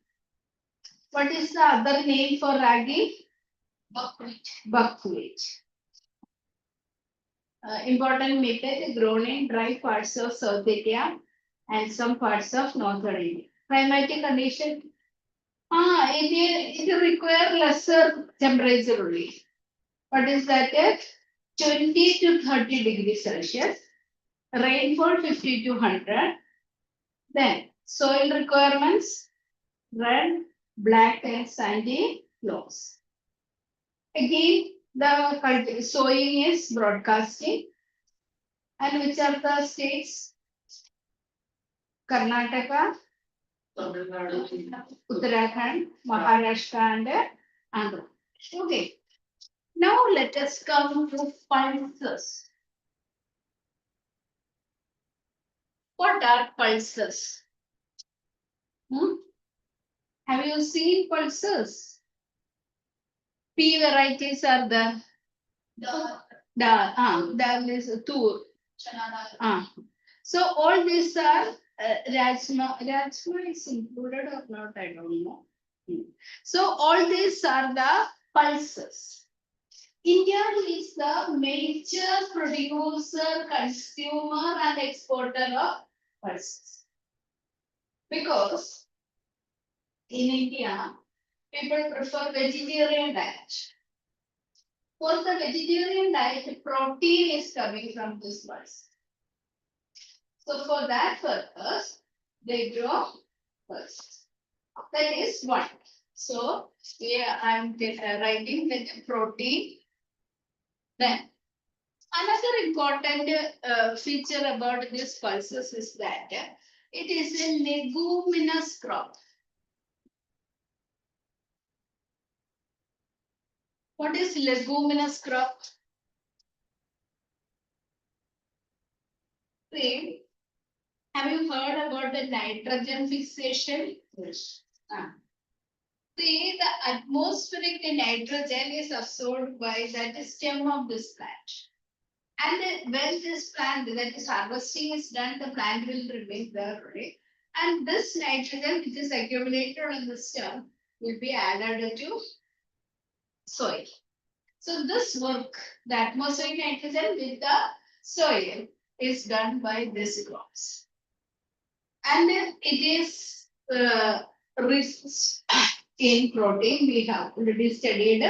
What is the other name for ragi? Buckwheat. Buckwheat. Important method grown in dry parts of South India and some parts of Northern India. Climatic condition. It requires lesser temperature only. What is that? 20 to 30 degrees Celsius. Rainfall 50 to 100. Then soil requirements red, black and sandy loams. Again the sowing is broadcasting. And which are the states? Karnataka, Uttarakhand, Maharashtra, and Andhra. Okay. Now let us come to pulses. What are pulses? Hmm? Have you seen pulses? P varieties are the dal is tur. So all these are rajma. Rajma is included or not? I don't know. So all these are the pulses. India is the major producer, consumer, and exporter of pulses. Because in India, people prefer vegetarian diet. For the vegetarian diet, protein is coming from this pulse. So for that purpose, they grow pulses. That is one. So here I am writing the protein. Then another important feature about this pulses is that it is a leguminous crop. What is leguminous crop? See, have you heard about the nitrogen fixation? Yes. See, the atmospheric nitrogen is absorbed by the stem of this plant. And when this plant, that is harvesting is done, the plant will remain there, right? And this nitrogen which is accumulated on the stem will be added to soil. So this work, the atmospheric nitrogen with the soil is done by these crops. And it is rich in protein, we have already studied.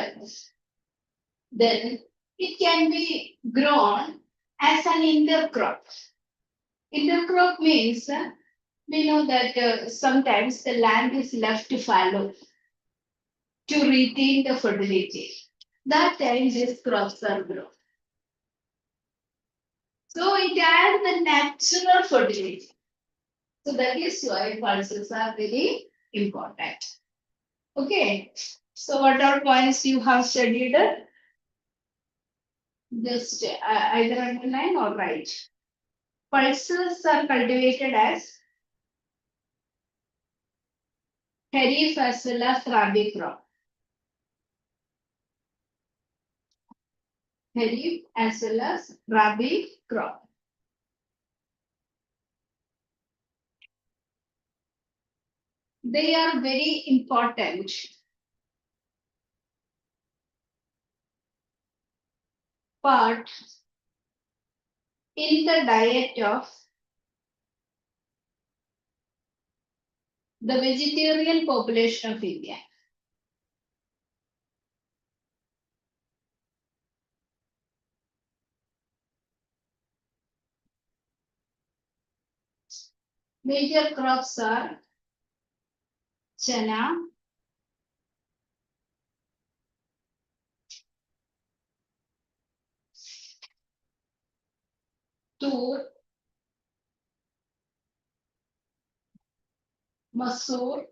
Then it can be grown as an intercrop. Intercrop means we know that sometimes the land is left fallow to retain the fertility. That time these crops are grown. So it adds the natural fertility. So that is why pulses are very important. Okay. So what are points you have studied? Just either underline or write. Pulses are cultivated as Kharif as well as Rabi crop. Kharif as well as Rabi crop. They are very important part in the diet of the vegetarian population of India. Major crops are chana, tur, masoor,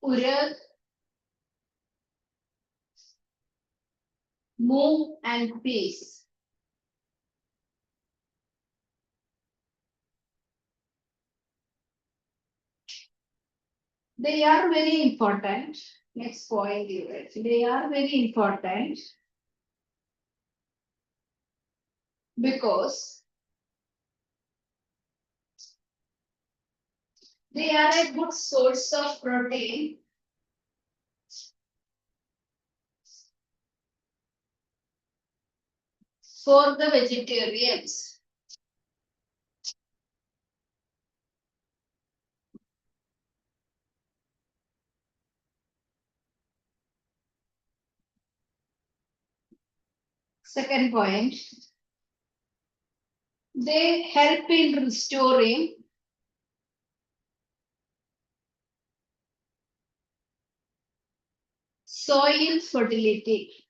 urad, moong, and peas. They are very important. Next point, they are very important because they are a good source of protein for the vegetarians. Second point, they help in restoring soil fertility.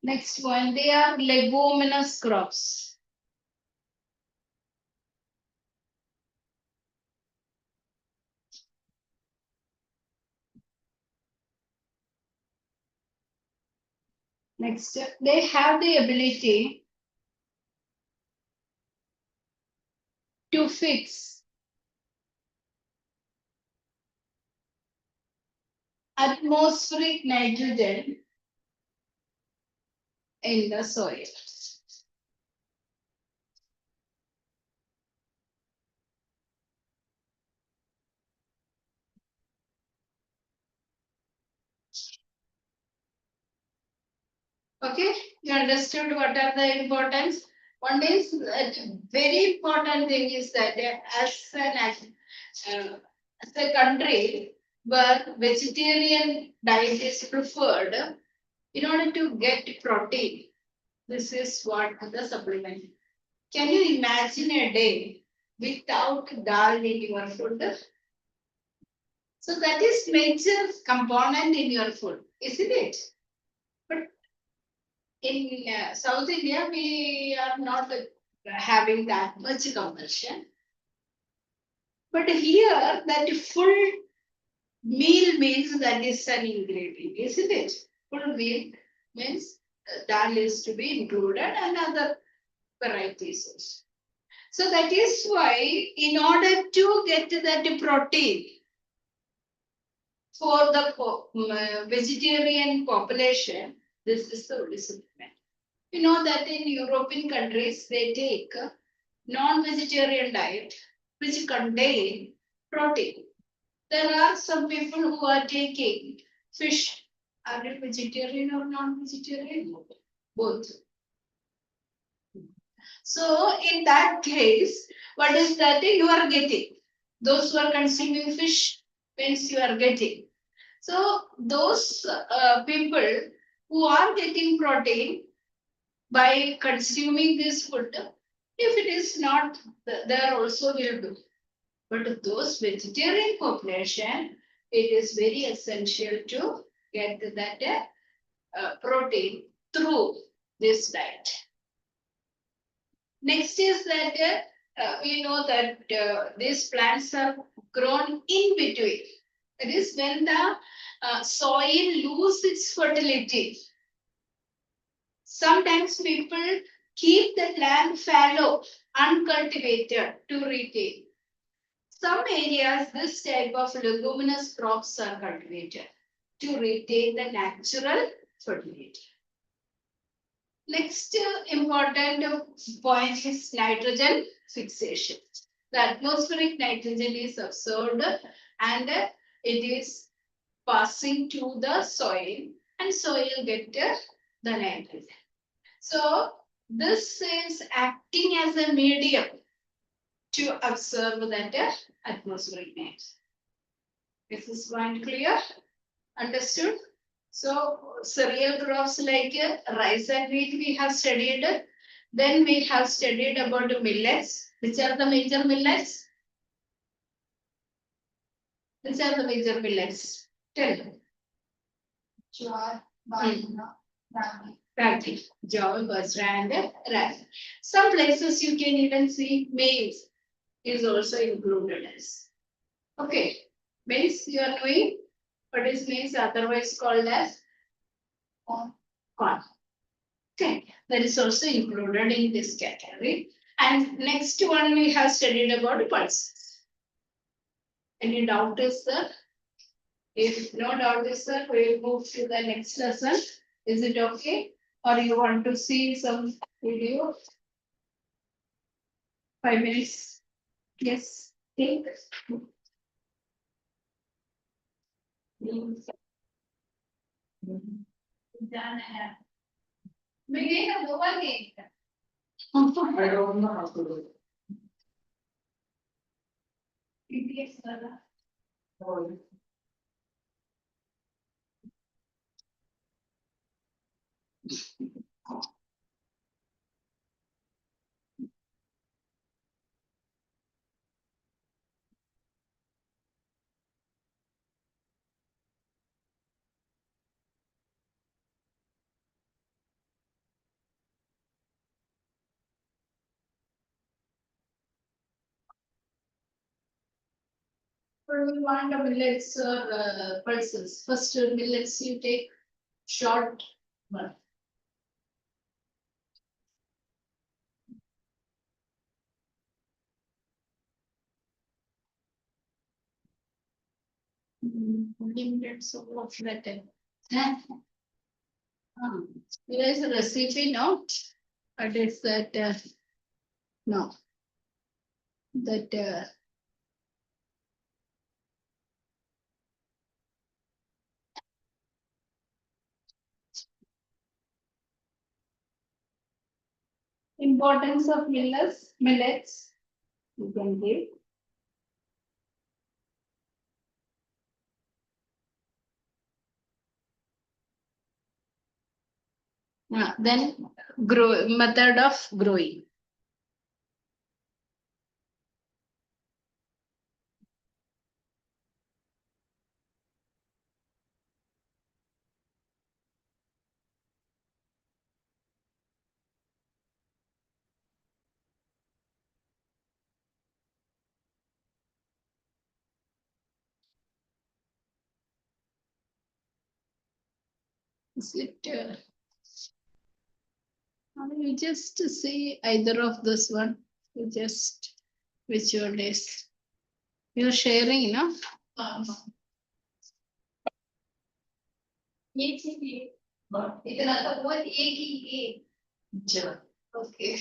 Next one, they are leguminous crops. Next, they have the ability to fix atmospheric nitrogen in the soil. Okay, you understood what are the importance? One is very important thing is that as a country where vegetarian diet is preferred, in order to get protein, this is what the supplement. Can you imagine a day without dal in your food? So that is major component in your food, isn't it? But in South India, we are not having that much compulsion. But here, that full meal means that is an ingredient, isn't it? Full meal means dal is to be included and other varieties also. So that is why, in order to get that protein for the vegetarian population, this is the only supplement. You know that in European countries, they take non-vegetarian diet which contain protein. There are some people who are taking fish. Are you vegetarian or non-vegetarian? Both. So in that case, what is that you are getting? Those who are consuming fish means you are getting. So those people who are getting protein by consuming this food, if it is not there also will do. But those vegetarian population, it is very essential to get that protein through this diet. Next is that we know that these plants are grown in between. That is when the soil loses its fertility. Sometimes people keep the land fallow, uncultivated to retain. Some areas, this type of leguminous crops are cultivated to retain the natural fertility. Next important point is nitrogen fixation. The atmospheric nitrogen is absorbed and it is passing to the soil and soil get the nitrogen. So this is acting as a medium to observe that atmospheric nitrogen. Is this point clear? Understood? So cereal crops like rice and wheat we have studied. Then we have studied about millets. Which are the major millets? Which are the major millets? Tell me. Jowar, bajra, ragi. Jowar, bajra and ragi. Some places you can even see maize is also included as. Okay. Maize you are knowing? What is maize otherwise called as? Corn. Okay, that is also included in this category. And next one we have studied about pulses. Any doubt is there? If no doubt is there, we will move to the next lesson. Is it okay? Or you want to see some video? 5 minutes. Yes. Take. Done. Begin the working. I don't know how to do it. PDF, oh. Or we want the millets or pulses. First millets you take short one. Millets of what that? There is a recipe, no? What is that? No. That importance of millets, you can give. Then grow method of growing. Is it? You just see either of this one. You just which one is. You're sharing, you know? ये चीज़ ये इतना तो वो एक ही ये अच्छा okay.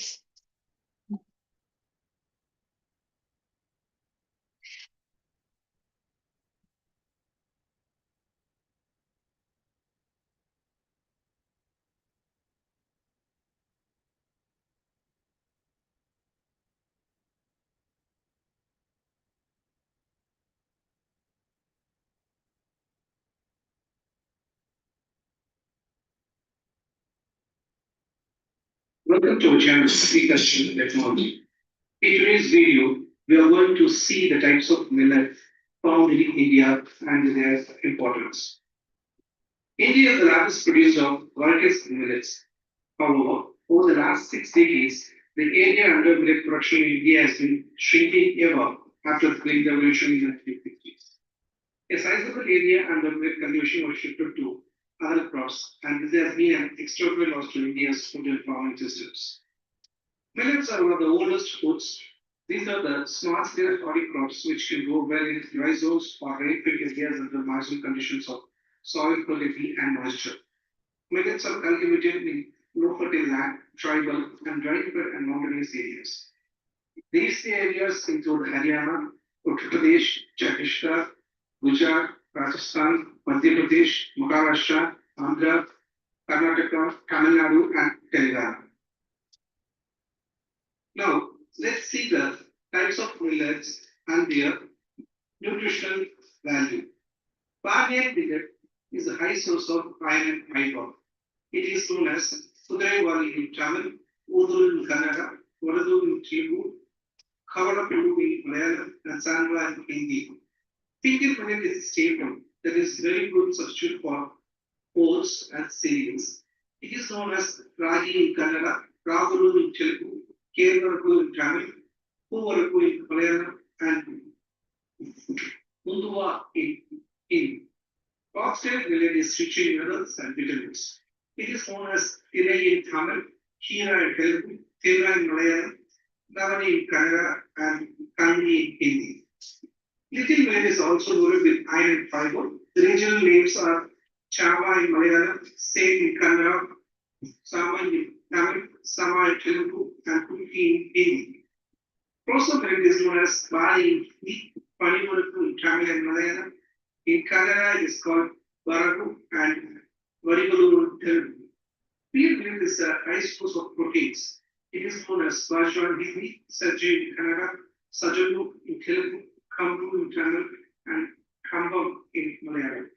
Welcome to our channel Speakership Technology. In today's video, we are going to see the types of millet found in India and their importance. India is the largest producer of varieties of millets. However, over the last 6 decades, the area under millet production in India has been shrinking ever after the Green Revolution in the 1950s. A sizable area under millet cultivation was shifted to other crops, and this has been an extraordinary loss to India's food and farming systems. Millets are one of the oldest foods. These are the small scale hardy crops which can grow well in dry zones or rain-filled areas under marginal conditions of soil quality and moisture. Millets are cultivated in low fertile land, tribal, and dry and mountainous areas. These areas include Haryana, Uttar Pradesh, Chhattisgarh, Gujarat, Rajasthan, Madhya Pradesh, Maharashtra, Andhra, Karnataka, Tamil Nadu, and Telangana. Now, let's see the types of millets and their nutritional value. Barley millet is a high source of iron and fiber. It is known as Kudiraivari in Tamil, Urdu in Kannada, Urdu in Telugu, Kavadapallu in Malayalam, and Sanva in Hindi. Pinky millet is a staple that is very good substitute for oats and cereals. It is known as Ragi in Kannada, Ragulu in Telugu, Kerala in Tamil, Puvaraku in Malayalam, and Munduva in Hindi. Foxtail millet is rich in minerals and vitamins. It is known as Tirai in Tamil, Hira in Telugu, Tira in Malayalam, Navani in Kannada, and Kandi in Hindi. Little millet is also loaded with iron and fiber. The regional names are Chava in Malayalam, Sen in Kannada, Sama in Tamil, Sama in Telugu, and Kuki in Hindi. Proso millet is known as Bari in Hindi, Panivaraku in Tamil and Malayalam. In Kannada, it is called Varagu and Varigulu in Telugu. Pear millet is a high source of proteins. It is known as Vajra in Hindi, Sajji in Kannada, Sajalu in Telugu, Kambu in Tamil, and Kambam in Malayalam.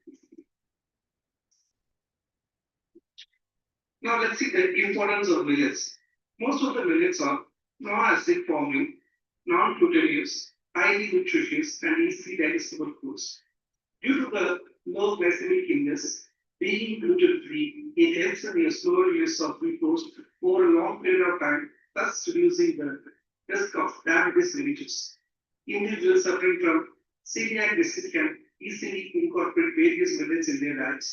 Now let's see the importance of millets. Most of the millets are non-acid forming, non-glutinous, highly nutritious, and easily digestible foods. Due to the low glycemic index, being gluten-free, it helps in the slower release of glucose over a long period of time, thus reducing the risk of diabetes mellitus. Individuals suffering from celiac disease can easily incorporate various millets in their diets.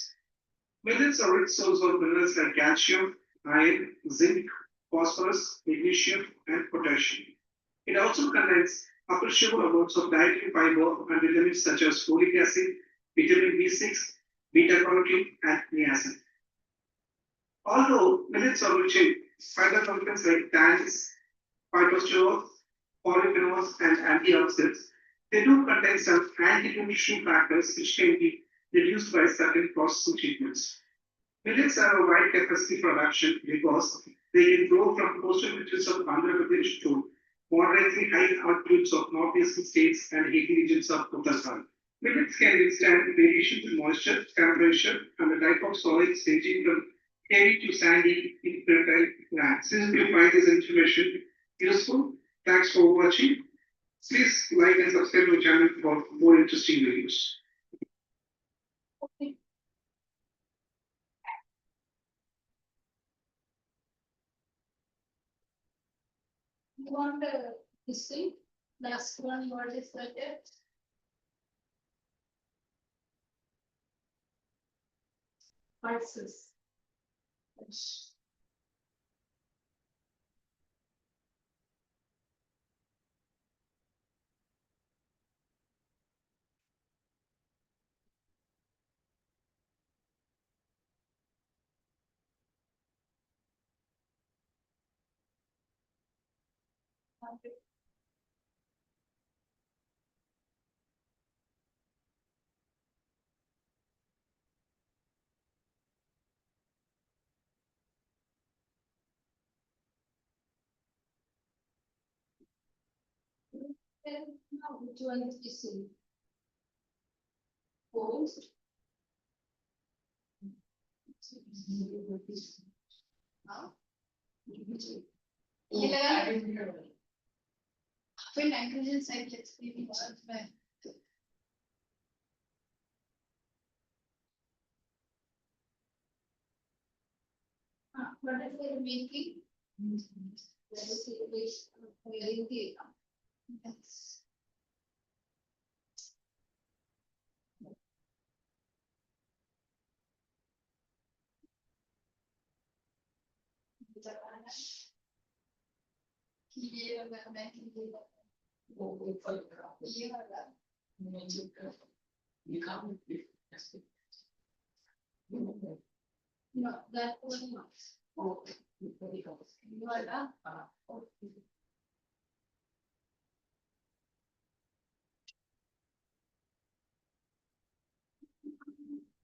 Millets are rich source of minerals like calcium, iron, zinc, phosphorus, magnesium, and potassium. It also contains appreciable amounts of dietary fiber and vitamins such as folic acid, vitamin B6, beta carotene, and niacin. Although millets are rich in phytochemicals like tannins, phytosterols, polyphenols, and antioxidants, they do contain some anti-nutrition factors which can be reduced by certain processing treatments. Millets have a wide capacity for adaptation because they can grow from coastal regions of Andhra Pradesh to moderately high altitudes of northeastern states and hilly regions of Uttarakhand. Millets can withstand variations in moisture, temperature, and the type of soil ranging from heavy to sandy in fertile lands. Since you find this information useful, thanks for watching. Please like and subscribe to the channel for more interesting videos. Okay. You want this thing? Last one, what is that? Pulses. Now, which one is missing? Post. Now? When nitrogen side experience as well. What is the making? Yes. No, that was not. You are done.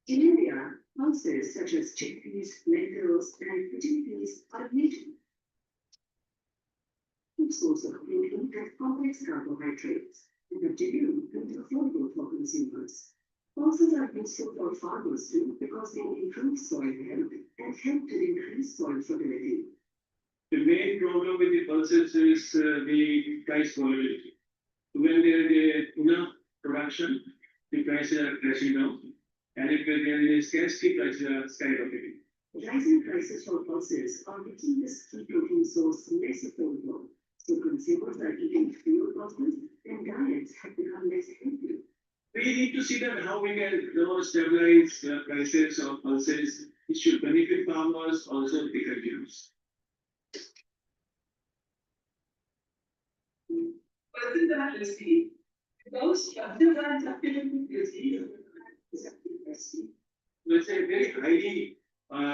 In India, pulses such as chickpeas, lentils, and chickpeas are major food source of protein and complex carbohydrates, and are genuine and affordable for consumers. Pulses are useful for farmers too because they improve soil health and help to increase soil fertility. The main problem with the pulses is the price volatility. When there is enough production, the prices are crashing down. And if there is scarcity, prices are skyrocketing. Rising prices for pulses are making this key protein source less affordable, so consumers are eating fewer pulses and diets have become less healthy. We need to see that how we can stabilize prices of pulses. It should benefit farmers, also the consumers. But in that recipe, those other brands are getting Let's say very highly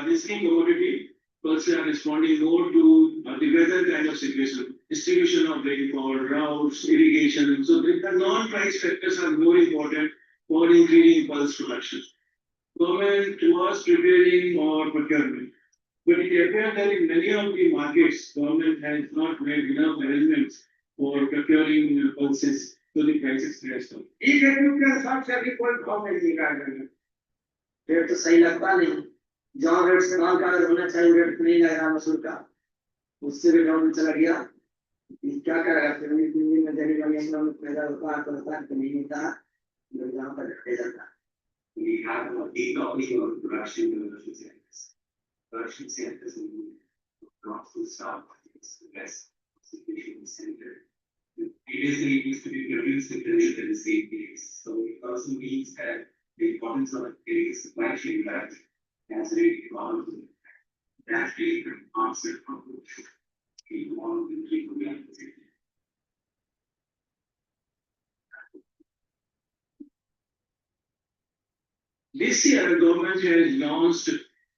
risky commodity, pulses are responding more to the weather kind of situation, distribution of rainfall, droughts, irrigation. So the non-price factors are more important for increasing pulse production. Government was preparing for procurement, but it appears that in many of the markets, government has not made enough arrangements for procuring pulses, so the prices crash down. Rate तो सही लगता नहीं जहाँ rate से माल का होना चाहिए rate नहीं लगा मसूर का उससे भी डाउन चला गया क्या करेगा फिर में देने वाले हम लोग पैदा होता है तो नहीं मिलता जहाँ पर रखे जाता We have a decoupling of production centers in not to start, it's the best situation center. Previously, it used to be produced in the same place. So it also means that the importance of getting supply chain right has really evolved. That's really the concept of the model in the This year, the government has launched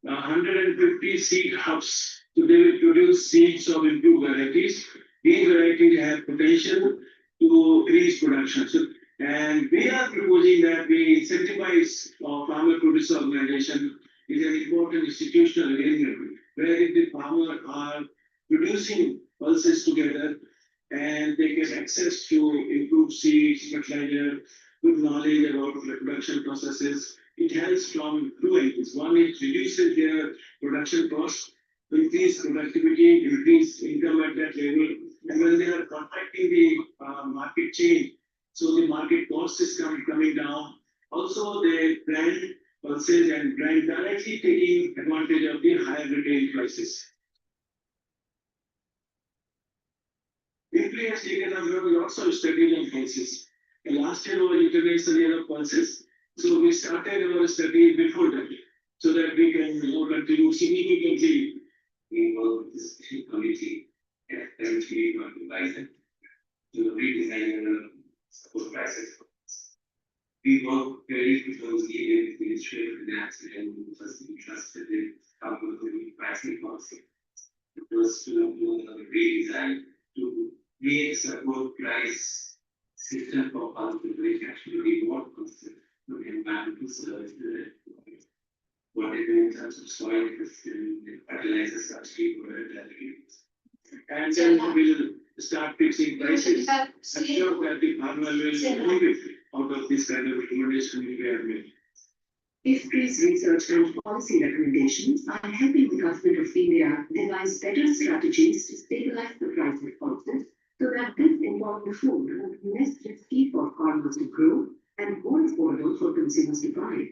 150 seed hubs. So they will produce seeds of improved varieties. These varieties have potential to increase production. So, and we are proposing that we incentivize farmer producer organization is an important institutional arrangement where if the farmer are producing pulses together and they get access to improved seeds, fertilizer, good knowledge about the production processes. It helps from two angles. One, it reduces their production cost, increase productivity, increase income at that level. And when they are contracting the market chain, so the market cost is coming down. Also, they brand pulses and brand directly taking advantage of the higher retail prices. Influence taken up lots of studies on pulses. And last year was International Year of Pulses. So we started our study before that, so that we can contribute significantly in this committee and eventually to advise them to redesign and support prices. We work very closely with the Ministry of Finance and first we trusted in how to do pricing policy. It was to do a redesign to create support price system for how to make actually more consistent to environmental service. What it means in terms of soil testing, fertilizer subsidy, and then we'll start fixing prices. I'm sure that the farmer will benefit out of this kind of recommendation we have made. If these research and policy recommendations are helping the government of India devise better strategies to stabilize the price of pulses so that this important food will be less risky for farmers to grow and more affordable for consumers to buy.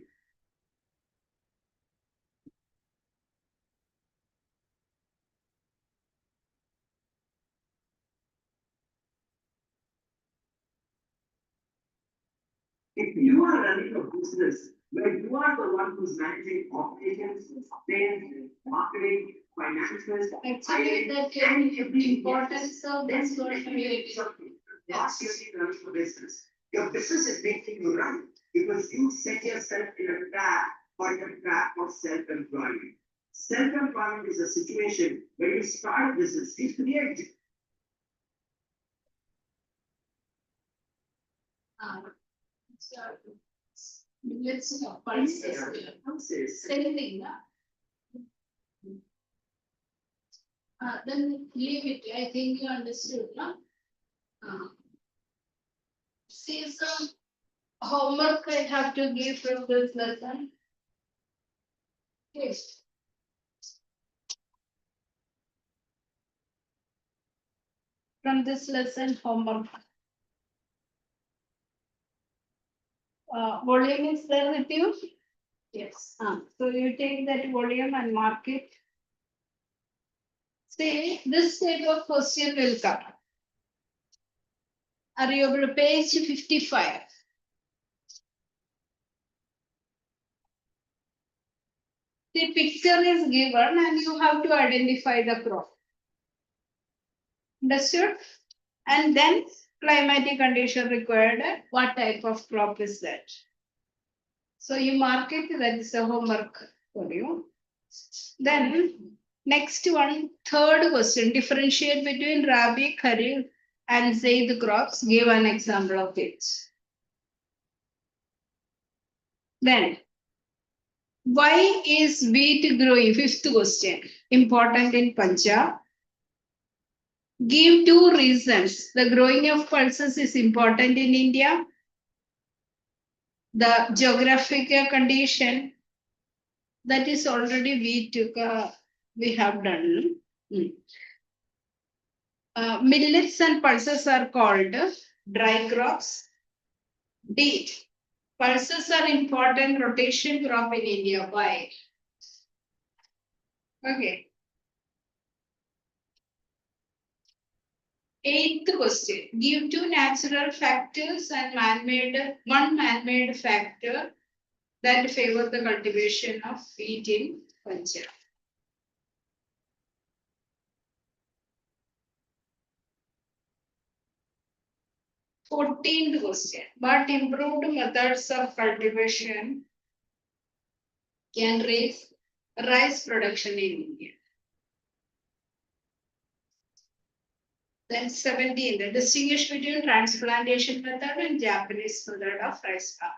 If you are running a business where you are the one who's managing operations, sales, marketing, financials, Actually, the importance of this word community. that's really running a business. Your business is making you run because you set yourself in a trap or in a trap of self-employment. Self-employment is a situation where you start a business, you create it. So, let's see, pulses. Pulses. Same thing, then leave it. I think you understood, no? See some homework I have to give from this lesson. Yes. From this lesson, homework. Volume is there with you? Yes. So you take that volume and mark it. See, this type of question will come. Are you able to page 55? The picture is given and you have to identify the crop. Understood? And then climatic condition required. What type of crop is that? So you mark it, that is a homework for you. Then next one, third question, differentiate between Rabi, Kharif and Zaid crops. Give an example of it. Then, why is wheat growing? Fifth question, important in Punjab. Give two reasons. The growing of pulses is important in India. The geographic condition, that is already we have done. Millets and pulses are called dry crops. D. Pulses are important rotation crop in India. Why? Okay. Eighth question. Give two natural factors and one man-made factor that favor the cultivation of wheat in Punjab. 14th question. What improved methods of cultivation can raise rice production in India? Then 17. The distinguish between transplantation method and Japanese method of rice farming.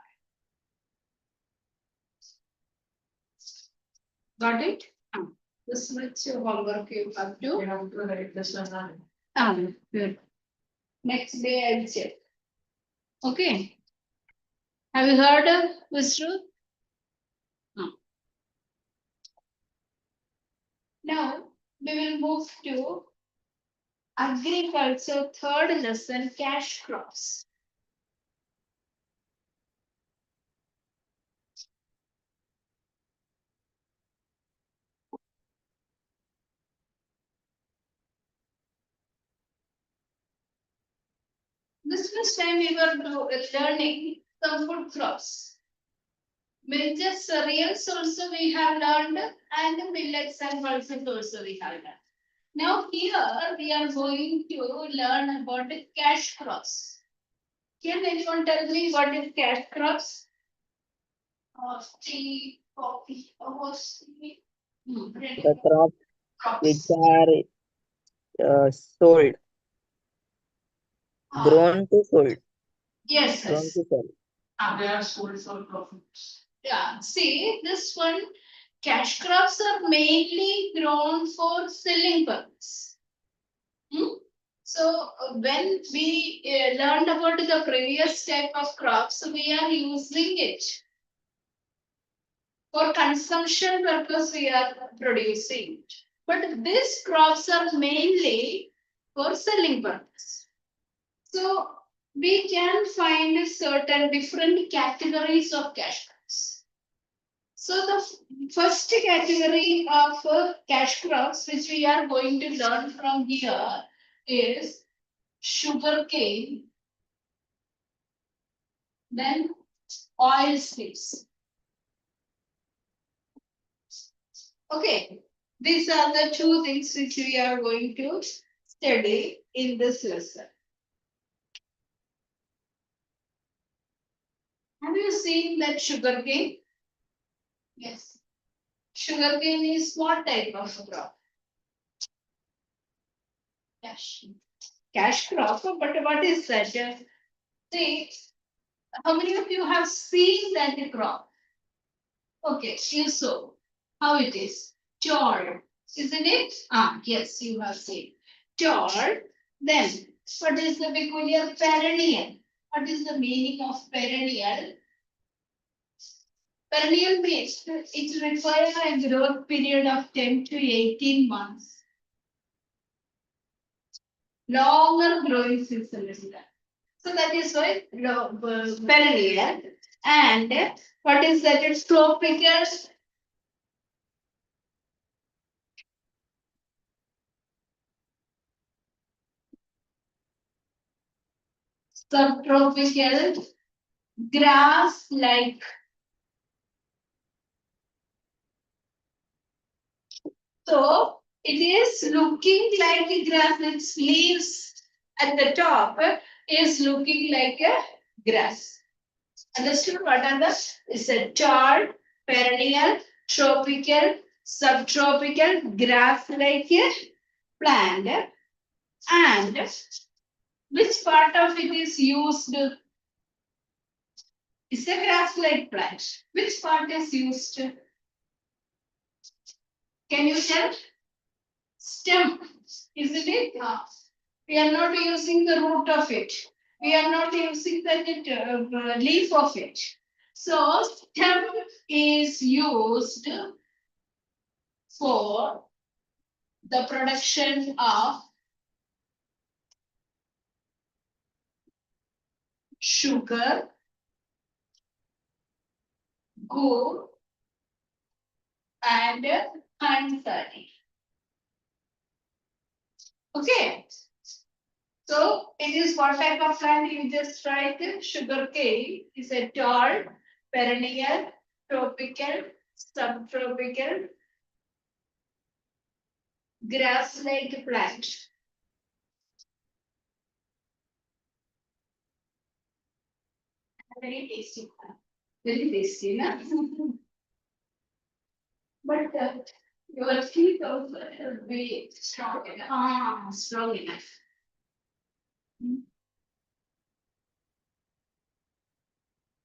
Got it? This much homework you have to. You have to write this one. Good. Next day I'll check. Okay. Have you heard of Vishnu? Now we will move to agriculture third lesson, cash crops. This first time we were learning some food crops. Major cereals also we have learned and millets and pulses also we have learned. Now here we are going to learn about the cash crops. Can anyone tell me what is cash crops? Tea, coffee, tea. The crops which Crops. are sold, Ah, grown to sold, yes, grown yes. to sell. They are sold for profits. Yeah, see this one, cash crops are mainly grown for selling purpose. So when we learned about the previous type of crops, we are using it for consumption purpose. We are producing, but these crops are mainly for selling purpose. So we can find certain different categories of cash crops. So the first category of cash crops which we are going to learn from here is sugarcane, then oil seeds. Okay, these are the two things which we are going to study in this lesson. Have you seen that sugarcane? Yes. Sugarcane is what type of crop? Cash crop, but what is that? See, how many of you have seen that crop? Okay, you saw how it is. Chord, isn't it? Yes, you have seen. Chord. Then, what is the peculiar perennial? What is the meaning of perennial? Perennial means it requires a growth period of 10 to 18 months. Longer growing season is that. So that is why perennial. And what is that? It's tropical. Subtropical grass like. So it is looking like a grass, its leaves at the top is looking like a grass. Understood what are the? It's a tall, perennial, tropical, subtropical, grass like a plant. And which part of it is used? It's a grass like plant. Which part is used? Can you tell? Stem, isn't it? We are not using the root of it. We are not using the leaf of it. So stem is used for the production of sugar, gur, and honey. Okay. So it is what type of plant you just write? Sugar cane is a tall, perennial, tropical, subtropical, grass-like plant. Very tasty. Very tasty, na? But your teeth also will be strong enough. Strong enough.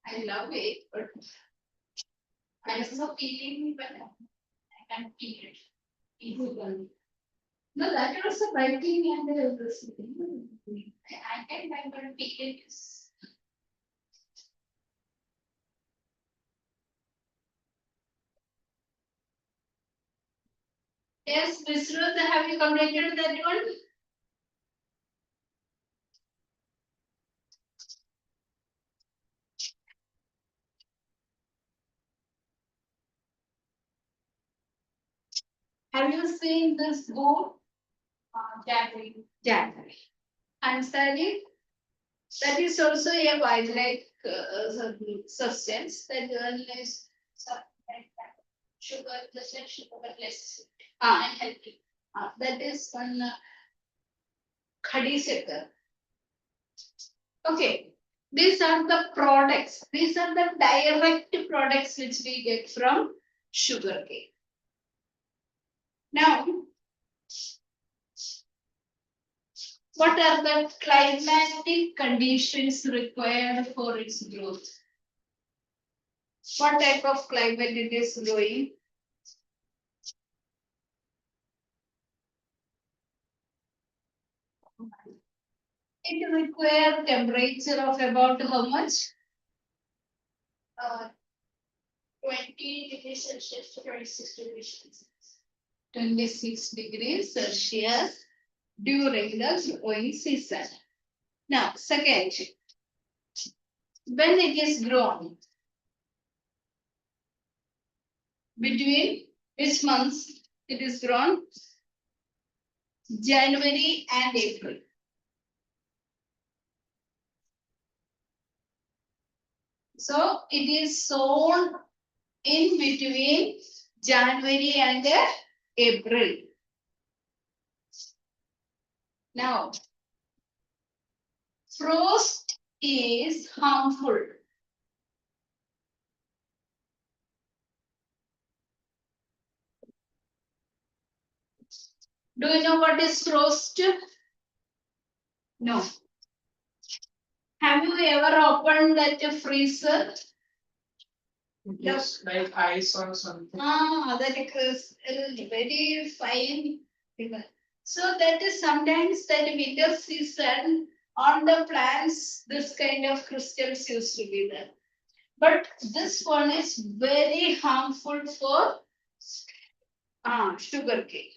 I love it, but I also feeling, but I can't feel it. Easily. No, that also biting and this. I can never feel it. Yes, Miss Ruth, have you completed that one? Have you seen this book? January. January. Answer it. That is also a wildlife substance. That one is sugar plus and sugar less. And healthy. That is one khadi sekar. Okay. These are the products. These are the direct products which we get from sugar cane. Now, what are the climatic conditions required for its growth? What type of climate it is growing? It requires temperature of about how much? 20 degrees Celsius to 26 degrees Celsius. 26 degrees Celsius during the growing season. Now, second, when it is grown, between which months it is grown? January and April. So it is sown in between January and April. Now, frost is harmful. Do you know what is frost? No. Have you ever opened that freezer? Yes, like ice or something. That is very fine. So that is sometimes that winter season on the plants, this kind of crystals used to be there. But this one is very harmful for sugar cane.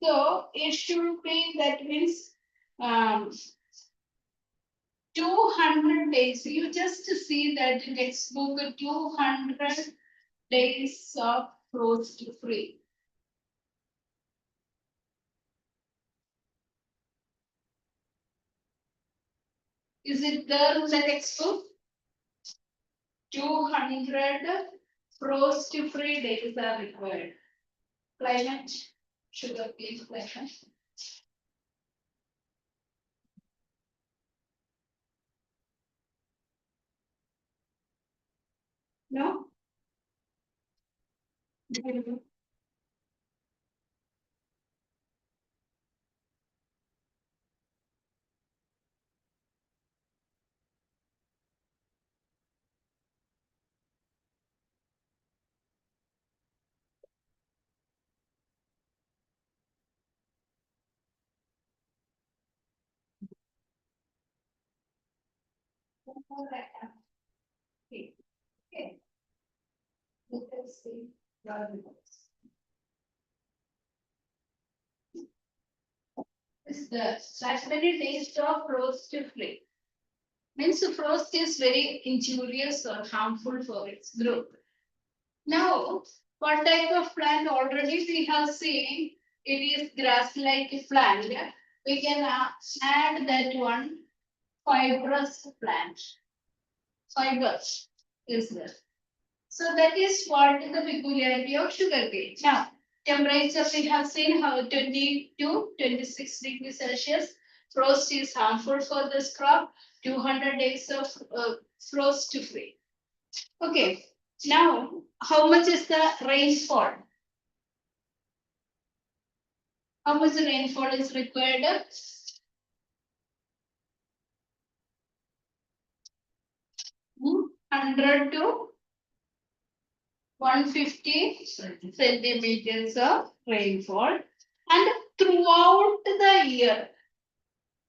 So it should be, that means 200 days. You just see that textbook 200 days of frost free. Is it there in the textbook? 200 frost free days are required. Climate, sugar cane climate. No? Okay. Okay. Let us see. Is the saturated taste of frost free. Means the frost is very injurious or harmful for its growth. Now, what type of plant already we have seen? It is grass-like plant. we can add that one fibrous plant. Fibers is there. So that is what is the peculiarity of sugarcane. Now, temperature we have seen how 20 to 26 degrees Celsius. Frost is harmful for this crop. 200 days of frost free. Okay. Now, how much is the rainfall? How much rainfall is required? 100 to 150 centimeters of rainfall, and throughout the year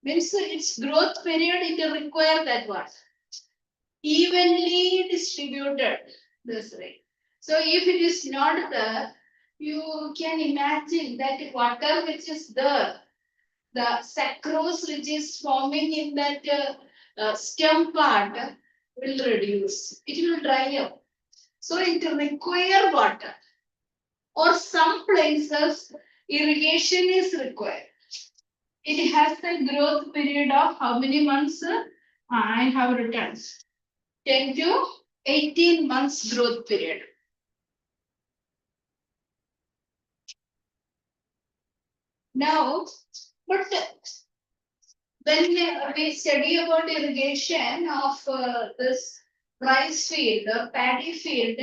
means its growth period it require that one evenly distributed this way. So if it is not there, you can imagine that water which is there, the sucrose which is forming in that stem part will reduce. It will dry up. So it require water. Or some places irrigation is required. It has a growth period of how many months? I have written 10 to 18 months growth period. Now, but when we study about irrigation of this rice field or paddy field,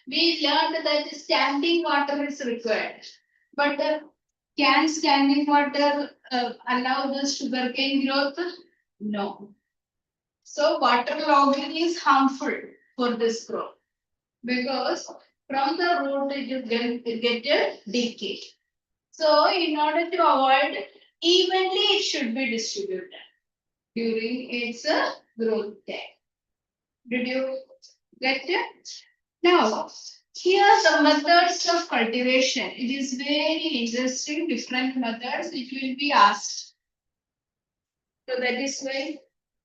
we learned that standing water is required. But can standing water allow the sugarcane growth? No. So waterlogging is harmful for this crop because from the root it will get a decay. So in order to avoid, evenly it should be distributed during its growth time. Did you get it? Now, here the methods of cultivation. It is very interesting, different methods it will be asked. So that is why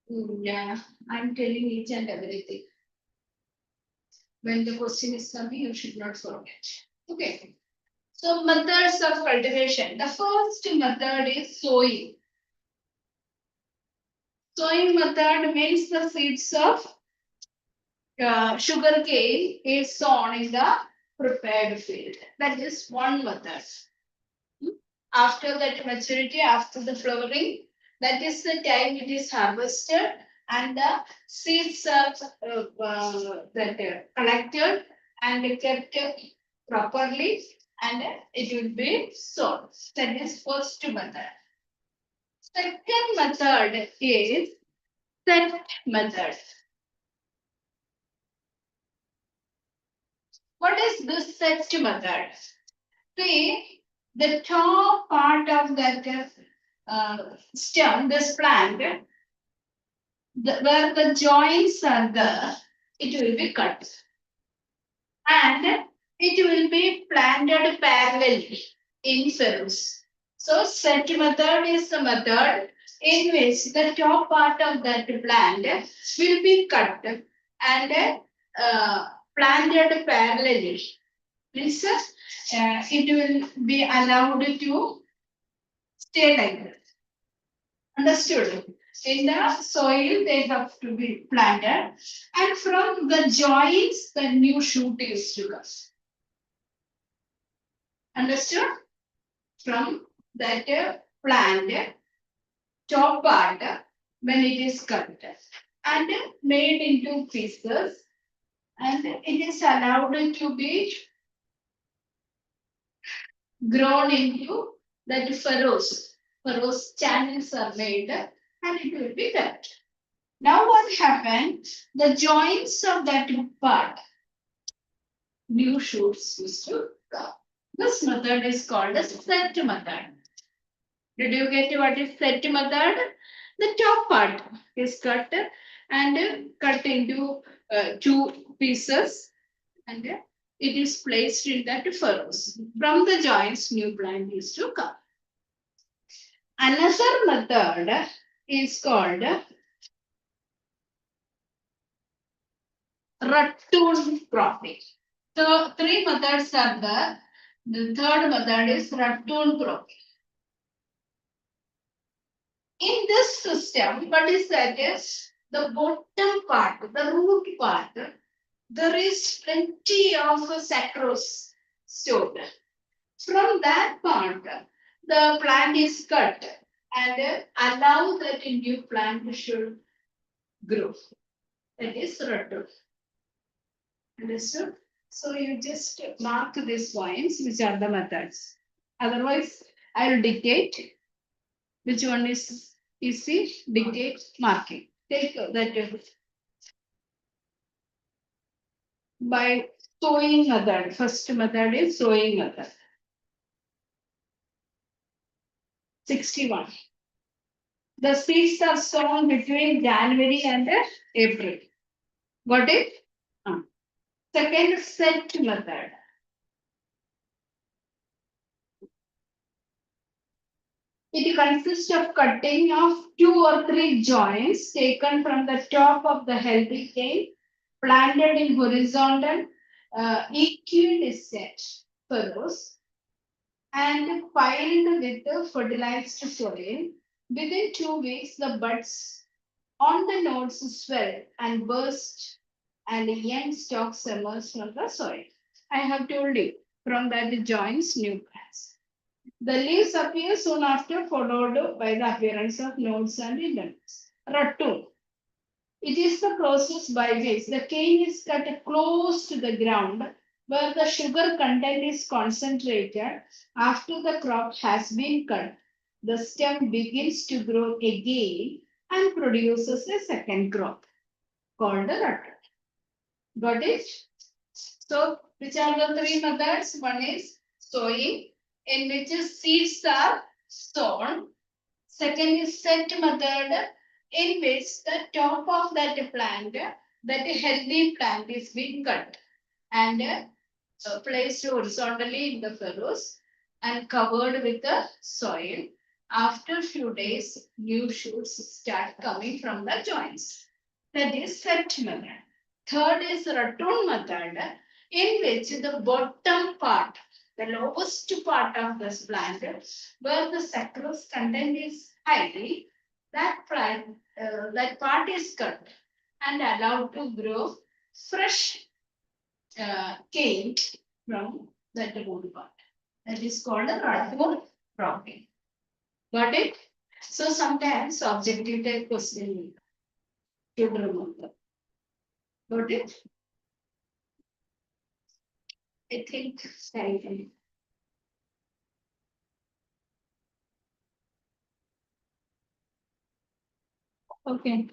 yeah, I'm telling each and everything. When the question is coming, you should not forget. Okay. So methods of cultivation. The first method is sowing. Sowing method means the seeds of sugarcane is sown in the prepared field. That is one method. After that maturity, after the flowering, that is the time it is harvested and the seeds are collected and kept properly and it will be sown. That is first method. Second method is set method. What is this set method? See, the top part of that stem, this plant, where the joints are there, it will be cut. And it will be planted parallelly in furrows. So set method is the method in which the top part of that plant will be cut and planted parallelly. Means it will be allowed to stay like that. Understood? In the soil, they have to be planted, and from the joints, the new shoot is to come. Understood? From that plant, top part, when it is cut and made into pieces, and it is allowed to be grown into that furrows. Furrows channels are made and it will be cut. Now what happened? The joints of that part, new shoots used to come. This method is called as set method. Did you get what is set method? The top part is cut and cut into two pieces and it is placed in that furrows. From the joints, new plant is to come. Another method is called ratoon cropping. So three methods are there. The third method is ratoon cropping. In this system, what is that is the bottom part, the root part, there is plenty of sucrose stored. From that part, the plant is cut and allow that new plant should grow. That is root. Understood? So you just mark these points, which are the methods. Otherwise, I will dictate which one is easy, dictate marking. Take that by sowing method. First method is sowing method. 61. The seeds are sown between January and April. Got it? Second set method. It consists of cutting of 2 or 3 joints taken from the top of the healthy cane, planted in horizontal, equidistant furrows, and piled with the fertilized soil. Within 2 weeks, the buds on the nodes swell and burst, and young stalks emerge from the soil. I have told you, from that joins new plants. The leaves appear soon after, followed by the appearance of nodes and indents. Ratoon. It is the process by which the cane is cut close to the ground where the sugar content is concentrated. After the crop has been cut, the stem begins to grow again and produces a second crop called a ratoon. Got it? So, which are the 3 methods? One is sowing, in which seeds are sown. Second is set method, in which the top of that plant, that healthy plant is being cut and placed horizontally in the furrows and covered with the soil. After few days, new shoots start coming from the joints. That is set method. Third is ratoon method, in which the bottom part, the lowest part of this plant, where the sucrose content is high, that plant, that part is cut and allowed to grow fresh cane from that root part. That is called a ratoon cropping. Got it? So sometimes objective type question should remember. Got it? I think I okay.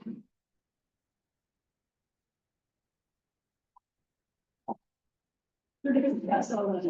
Today's class over.